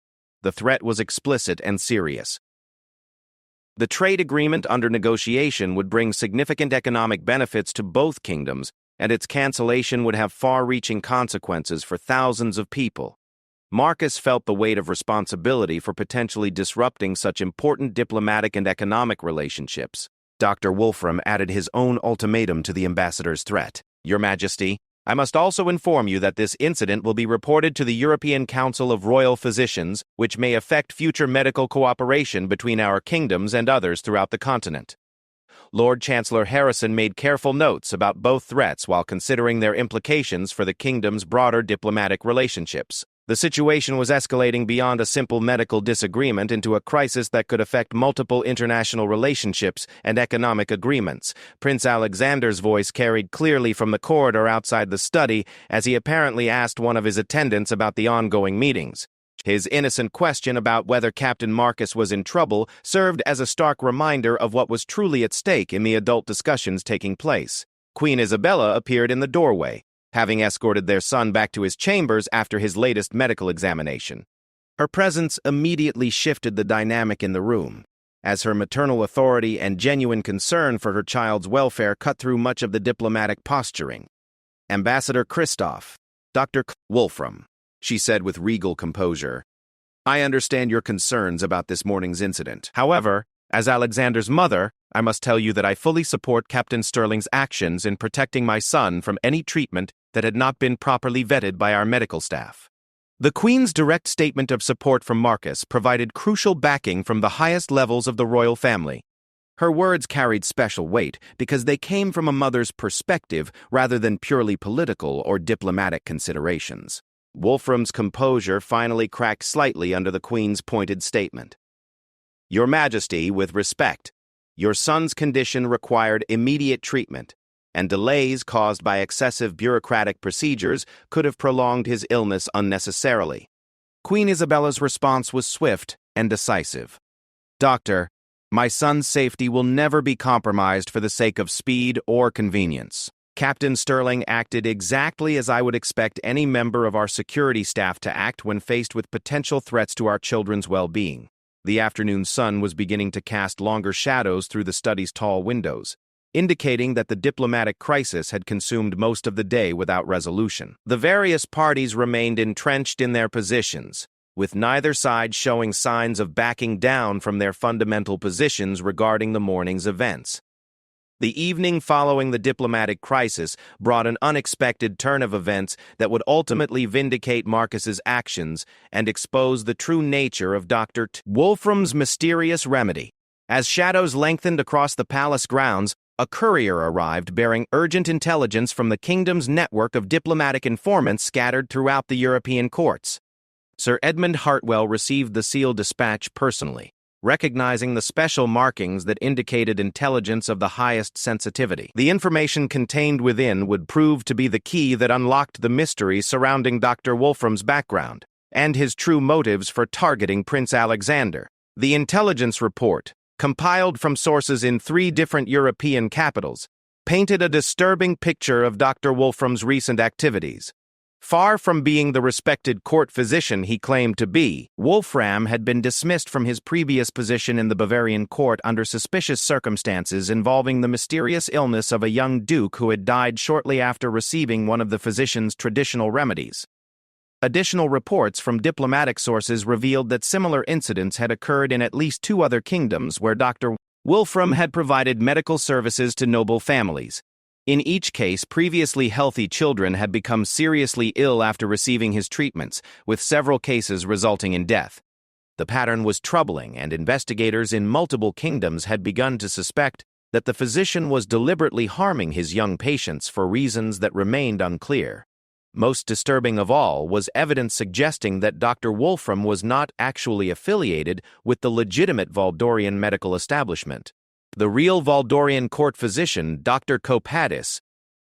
The threat was explicit and serious. The trade agreement under negotiation would bring significant economic benefits to both kingdoms, and its cancellation would have far-reaching consequences for thousands of people. Marcus felt the weight of responsibility for potentially disrupting such important diplomatic and economic relationships. Dr. Wolfram added his own ultimatum to the ambassador's threat. Your Majesty, I must also inform you that this incident will be reported to the European Council of Royal Physicians, which may affect future medical cooperation between our kingdoms and others throughout the continent. Lord Chancellor Harrison made careful notes about both threats while considering their implications for the kingdom's broader diplomatic relationships. The situation was escalating beyond a simple medical disagreement into a crisis that could affect multiple international relationships and economic agreements. Prince Alexander's voice carried clearly from the corridor outside the study as he apparently asked one of his attendants about the ongoing meetings. His innocent question about whether Captain Marcus was in trouble served as a stark reminder of what was truly at stake in the adult discussions taking place. Queen Isabella appeared in the doorway, having escorted their son back to his chambers after his latest medical examination. Her presence immediately shifted the dynamic in the room, as her maternal authority and genuine concern for her child's welfare cut through much of the diplomatic posturing. Ambassador Christoph, Dr. Wolfram, she said with regal composure, I understand your concerns about this morning's incident. However, as Alexander's mother, I must tell you that I fully support Captain Sterling's actions in protecting my son from any treatment that had not been properly vetted by our medical staff. The Queen's direct statement of support from Marcus provided crucial backing from the highest levels of the royal family. Her words carried special weight because they came from a mother's perspective rather than purely political or diplomatic considerations. Wolfram's composure finally cracked slightly under the Queen's pointed statement. Your Majesty, with respect, your son's condition required immediate treatment, and delays caused by excessive bureaucratic procedures could have prolonged his illness unnecessarily. Queen Isabella's response was swift and decisive. Doctor, my son's safety will never be compromised for the sake of speed or convenience. Captain Sterling acted exactly as I would expect any member of our security staff to act when faced with potential threats to our children's well-being. The afternoon sun was beginning to cast longer shadows through the study's tall windows, indicating that the diplomatic crisis had consumed most of the day without resolution. The various parties remained entrenched in their positions, with neither side showing signs of backing down from their fundamental positions regarding the morning's events. The evening following the diplomatic crisis brought an unexpected turn of events that would ultimately vindicate Marcus's actions and expose the true nature of Dr. Wolfram's mysterious remedy. As shadows lengthened across the palace grounds, a courier arrived bearing urgent intelligence from the kingdom's network of diplomatic informants scattered throughout the European courts. Sir Edmund Hartwell received the sealed dispatch personally, recognizing the special markings that indicated intelligence of the highest sensitivity. The information contained within would prove to be the key that unlocked the mystery surrounding Dr. Wolfram's background and his true motives for targeting Prince Alexander. The intelligence report, compiled from sources in 3 different European capitals, painted a disturbing picture of Dr. Wolfram's recent activities. Far from being the respected court physician he claimed to be, Wolfram had been dismissed from his previous position in the Bavarian court under suspicious circumstances involving the mysterious illness of a young duke who had died shortly after receiving one of the physician's traditional remedies. Additional reports from diplomatic sources revealed that similar incidents had occurred in at least 2 other kingdoms where Dr. Wolfram had provided medical services to noble families. In each case, previously healthy children had become seriously ill after receiving his treatments, with several cases resulting in death. The pattern was troubling, and investigators in multiple kingdoms had begun to suspect that the physician was deliberately harming his young patients for reasons that remained unclear. Most disturbing of all was evidence suggesting that Dr. Wolfram was not actually affiliated with the legitimate Valdorian medical establishment. The real Valdorian court physician, Dr. Copadis,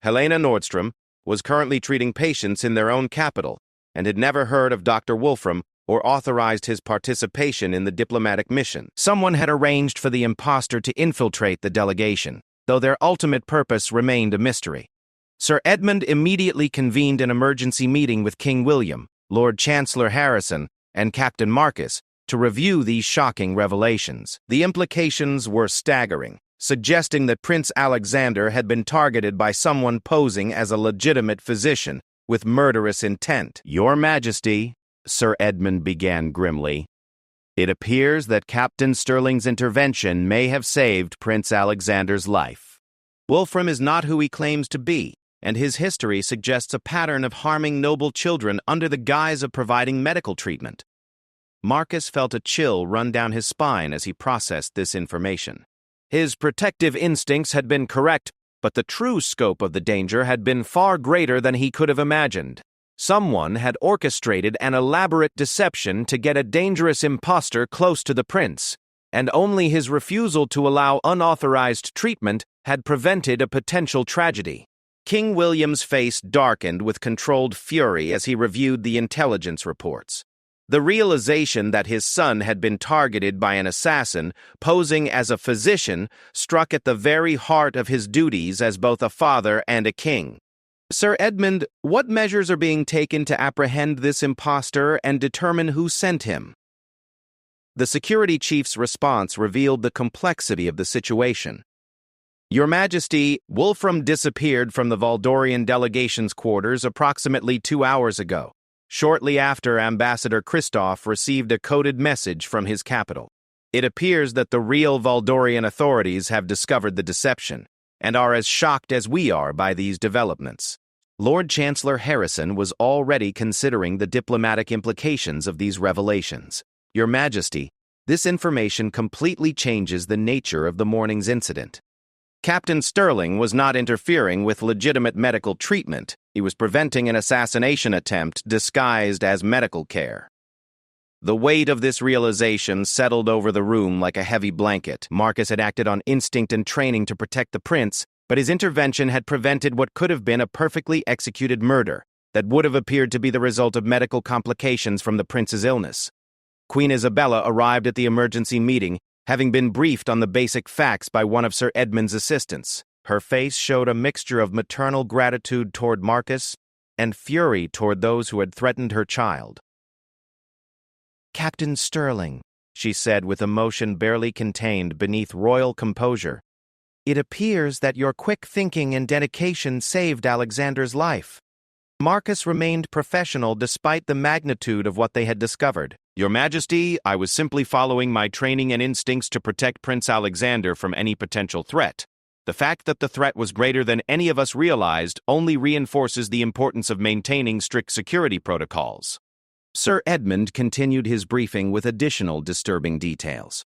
Helena Nordstrom, was currently treating patients in their own capital and had never heard of Dr. Wolfram or authorized his participation in the diplomatic mission. Someone had arranged for the impostor to infiltrate the delegation, though their ultimate purpose remained a mystery. Sir Edmund immediately convened an emergency meeting with King William, Lord Chancellor Harrison, and Captain Marcus to review these shocking revelations. The implications were staggering, suggesting that Prince Alexander had been targeted by someone posing as a legitimate physician with murderous intent. "Your Majesty," Sir Edmund began grimly, "it appears that Captain Stirling's intervention may have saved Prince Alexander's life. Wolfram is not who he claims to be, and his history suggests a pattern of harming noble children under the guise of providing medical treatment." Marcus felt a chill run down his spine as he processed this information. His protective instincts had been correct, but the true scope of the danger had been far greater than he could have imagined. Someone had orchestrated an elaborate deception to get a dangerous impostor close to the prince, and only his refusal to allow unauthorized treatment had prevented a potential tragedy. King William's face darkened with controlled fury as he reviewed the intelligence reports. The realization that his son had been targeted by an assassin posing as a physician struck at the very heart of his duties as both a father and a king. "Sir Edmund, what measures are being taken to apprehend this impostor and determine who sent him?" The security chief's response revealed the complexity of the situation. "Your Majesty, Wolfram disappeared from the Valdorian delegation's quarters approximately 2 hours ago, shortly after Ambassador Christoph received a coded message from his capital. It appears that the real Valdorian authorities have discovered the deception and are as shocked as we are by these developments." Lord Chancellor Harrison was already considering the diplomatic implications of these revelations. "Your Majesty, this information completely changes the nature of the morning's incident. Captain Stirling was not interfering with legitimate medical treatment. He was preventing an assassination attempt disguised as medical care." The weight of this realization settled over the room like a heavy blanket. Marcus had acted on instinct and training to protect the prince, but his intervention had prevented what could have been a perfectly executed murder that would have appeared to be the result of medical complications from the prince's illness. Queen Isabella arrived at the emergency meeting, having been briefed on the basic facts by one of Sir Edmund's assistants. Her face showed a mixture of maternal gratitude toward Marcus and fury toward those who had threatened her child. "Captain Stirling," she said with emotion barely contained beneath royal composure, "it appears that your quick thinking and dedication saved Alexander's life." Marcus remained professional despite the magnitude of what they had discovered. "Your Majesty, I was simply following my training and instincts to protect Prince Alexander from any potential threat. The fact that the threat was greater than any of us realized only reinforces the importance of maintaining strict security protocols." Sir Edmund continued his briefing with additional disturbing details.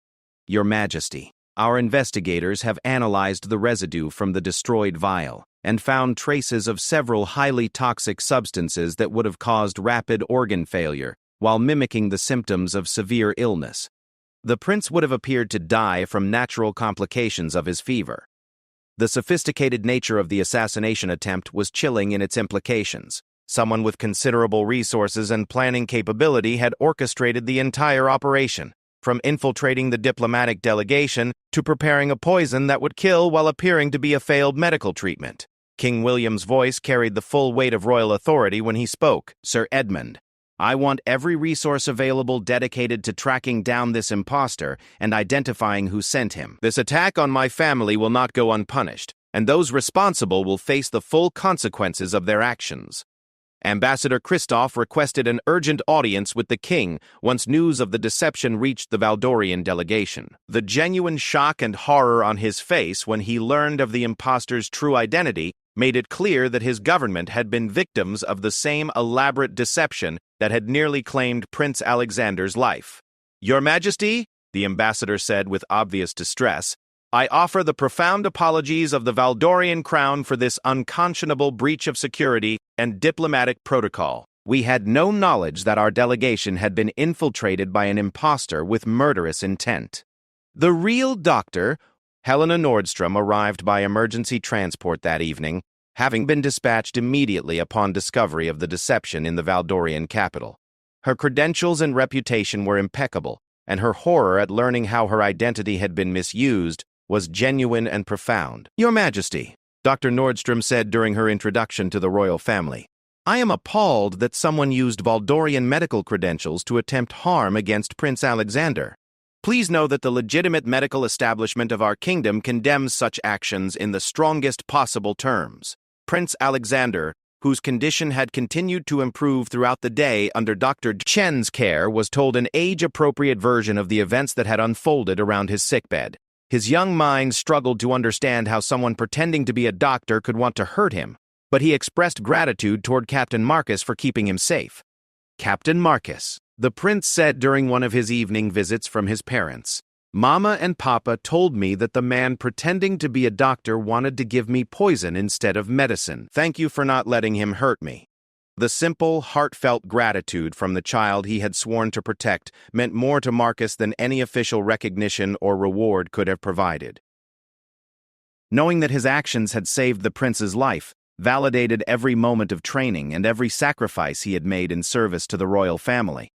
"Your Majesty, our investigators have analyzed the residue from the destroyed vial and found traces of several highly toxic substances that would have caused rapid organ failure while mimicking the symptoms of severe illness. The prince would have appeared to die from natural complications of his fever. The sophisticated nature of the assassination attempt was chilling in its implications. Someone with considerable resources and planning capability had orchestrated the entire operation, from infiltrating the diplomatic delegation to preparing a poison that would kill while appearing to be a failed medical treatment. King William's voice carried the full weight of royal authority when he spoke. Sir Edmund, I want every resource available dedicated to tracking down this impostor and identifying who sent him. This attack on my family will not go unpunished, and those responsible will face the full consequences of their actions. Ambassador Christoph requested an urgent audience with the king once news of the deception reached the Valdorian delegation. The genuine shock and horror on his face when he learned of the impostor's true identity made it clear that his government had been victims of the same elaborate deception that had nearly claimed Prince Alexander's life. Your Majesty, the ambassador said with obvious distress, I offer the profound apologies of the Valdorian crown for this unconscionable breach of security and diplomatic protocol. We had no knowledge that our delegation had been infiltrated by an impostor with murderous intent. The real doctor, Helena Nordstrom, arrived by emergency transport that evening, having been dispatched immediately upon discovery of the deception in the Valdorian capital. Her credentials and reputation were impeccable, and her horror at learning how her identity had been misused was genuine and profound. Your Majesty, Dr. Nordstrom said during her introduction to the royal family, I am appalled that someone used Valdorian medical credentials to attempt harm against Prince Alexander. Please know that the legitimate medical establishment of our kingdom condemns such actions in the strongest possible terms. Prince Alexander, whose condition had continued to improve throughout the day under Dr. Chen's care, was told an age-appropriate version of the events that had unfolded around his sickbed. His young mind struggled to understand how someone pretending to be a doctor could want to hurt him, but he expressed gratitude toward Captain Marcus for keeping him safe. Captain Marcus, the prince said during one of his evening visits from his parents, Mama and Papa told me that the man pretending to be a doctor wanted to give me poison instead of medicine. Thank you for not letting him hurt me. The simple, heartfelt gratitude from the child he had sworn to protect meant more to Marcus than any official recognition or reward could have provided. Knowing that his actions had saved the prince's life, validated every moment of training and every sacrifice he had made in service to the royal family.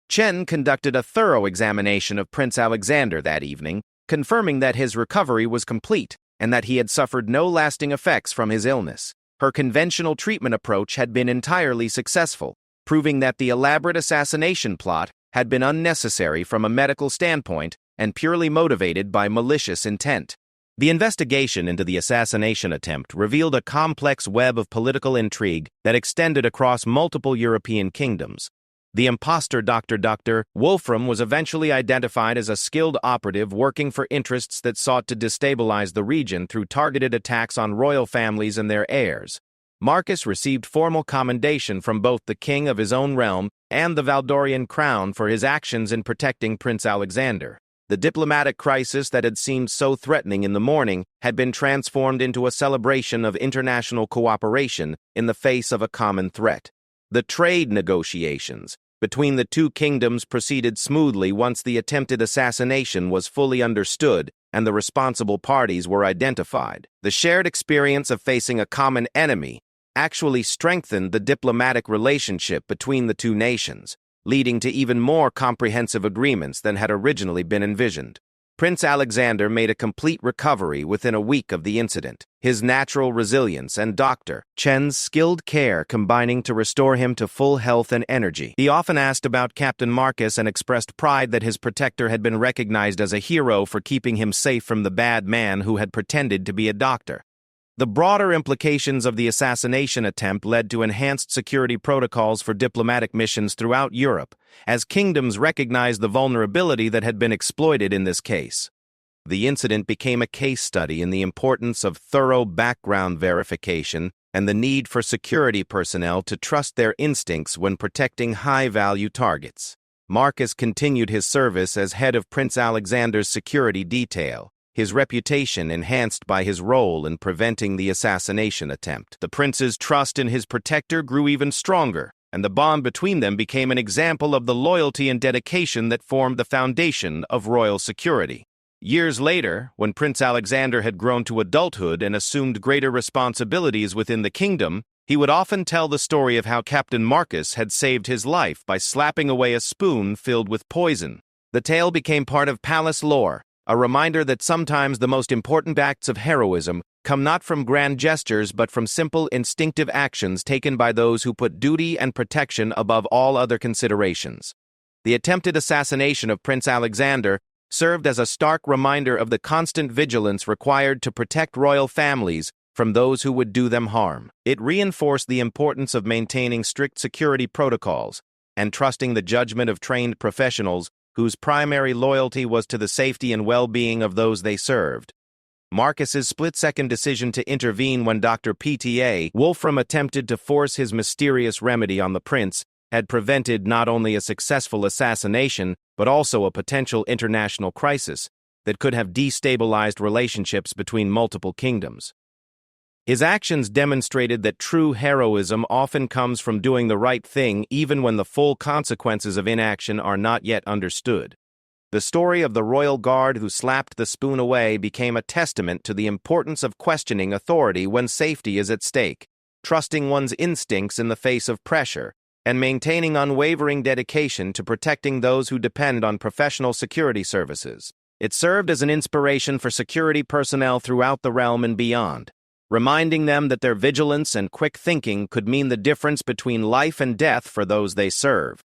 Chen conducted a thorough examination of Prince Alexander that evening, confirming that his recovery was complete and that he had suffered no lasting effects from his illness. Her conventional treatment approach had been entirely successful, proving that the elaborate assassination plot had been unnecessary from a medical standpoint and purely motivated by malicious intent. The investigation into the assassination attempt revealed a complex web of political intrigue that extended across multiple European kingdoms. The impostor Dr. Wolfram was eventually identified as a skilled operative working for interests that sought to destabilize the region through targeted attacks on royal families and their heirs. Marcus received formal commendation from both the king of his own realm and the Valdorian crown for his actions in protecting Prince Alexander. The diplomatic crisis that had seemed so threatening in the morning had been transformed into a celebration of international cooperation in the face of a common threat. The trade negotiations between the two kingdoms proceeded smoothly once the attempted assassination was fully understood and the responsible parties were identified. The shared experience of facing a common enemy actually strengthened the diplomatic relationship between the two nations, leading to even more comprehensive agreements than had originally been envisioned. Prince Alexander made a complete recovery within a week of the incident, his natural resilience and Dr. Chen's skilled care combining to restore him to full health and energy. He often asked about Captain Marcus and expressed pride that his protector had been recognized as a hero for keeping him safe from the bad man who had pretended to be a doctor. The broader implications of the assassination attempt led to enhanced security protocols for diplomatic missions throughout Europe, as kingdoms recognized the vulnerability that had been exploited in this case. The incident became a case study in the importance of thorough background verification and the need for security personnel to trust their instincts when protecting high-value targets. Marcus continued his service as head of Prince Alexander's security detail, his reputation enhanced by his role in preventing the assassination attempt. The prince's trust in his protector grew even stronger, and the bond between them became an example of the loyalty and dedication that formed the foundation of royal security. Years later, when Prince Alexander had grown to adulthood and assumed greater responsibilities within the kingdom, he would often tell the story of how Captain Marcus had saved his life by slapping away a spoon filled with poison. The tale became part of palace lore, a reminder that sometimes the most important acts of heroism come not from grand gestures but from simple, instinctive actions taken by those who put duty and protection above all other considerations. The attempted assassination of Prince Alexander served as a stark reminder of the constant vigilance required to protect royal families from those who would do them harm. It reinforced the importance of maintaining strict security protocols and trusting the judgment of trained professionals whose primary loyalty was to the safety and well-being of those they served. Marcus's split-second decision to intervene when Dr. P.T.A. Wolfram attempted to force his mysterious remedy on the prince had prevented not only a successful assassination, but also a potential international crisis that could have destabilized relationships between multiple kingdoms. His actions demonstrated that true heroism often comes from doing the right thing even when the full consequences of inaction are not yet understood. The story of the royal guard who slapped the spoon away became a testament to the importance of questioning authority when safety is at stake, trusting one's instincts in the face of pressure, and maintaining unwavering dedication to protecting those who depend on professional security services. It served as an inspiration for security personnel throughout the realm and beyond, reminding them that their vigilance and quick thinking could mean the difference between life and death for those they serve.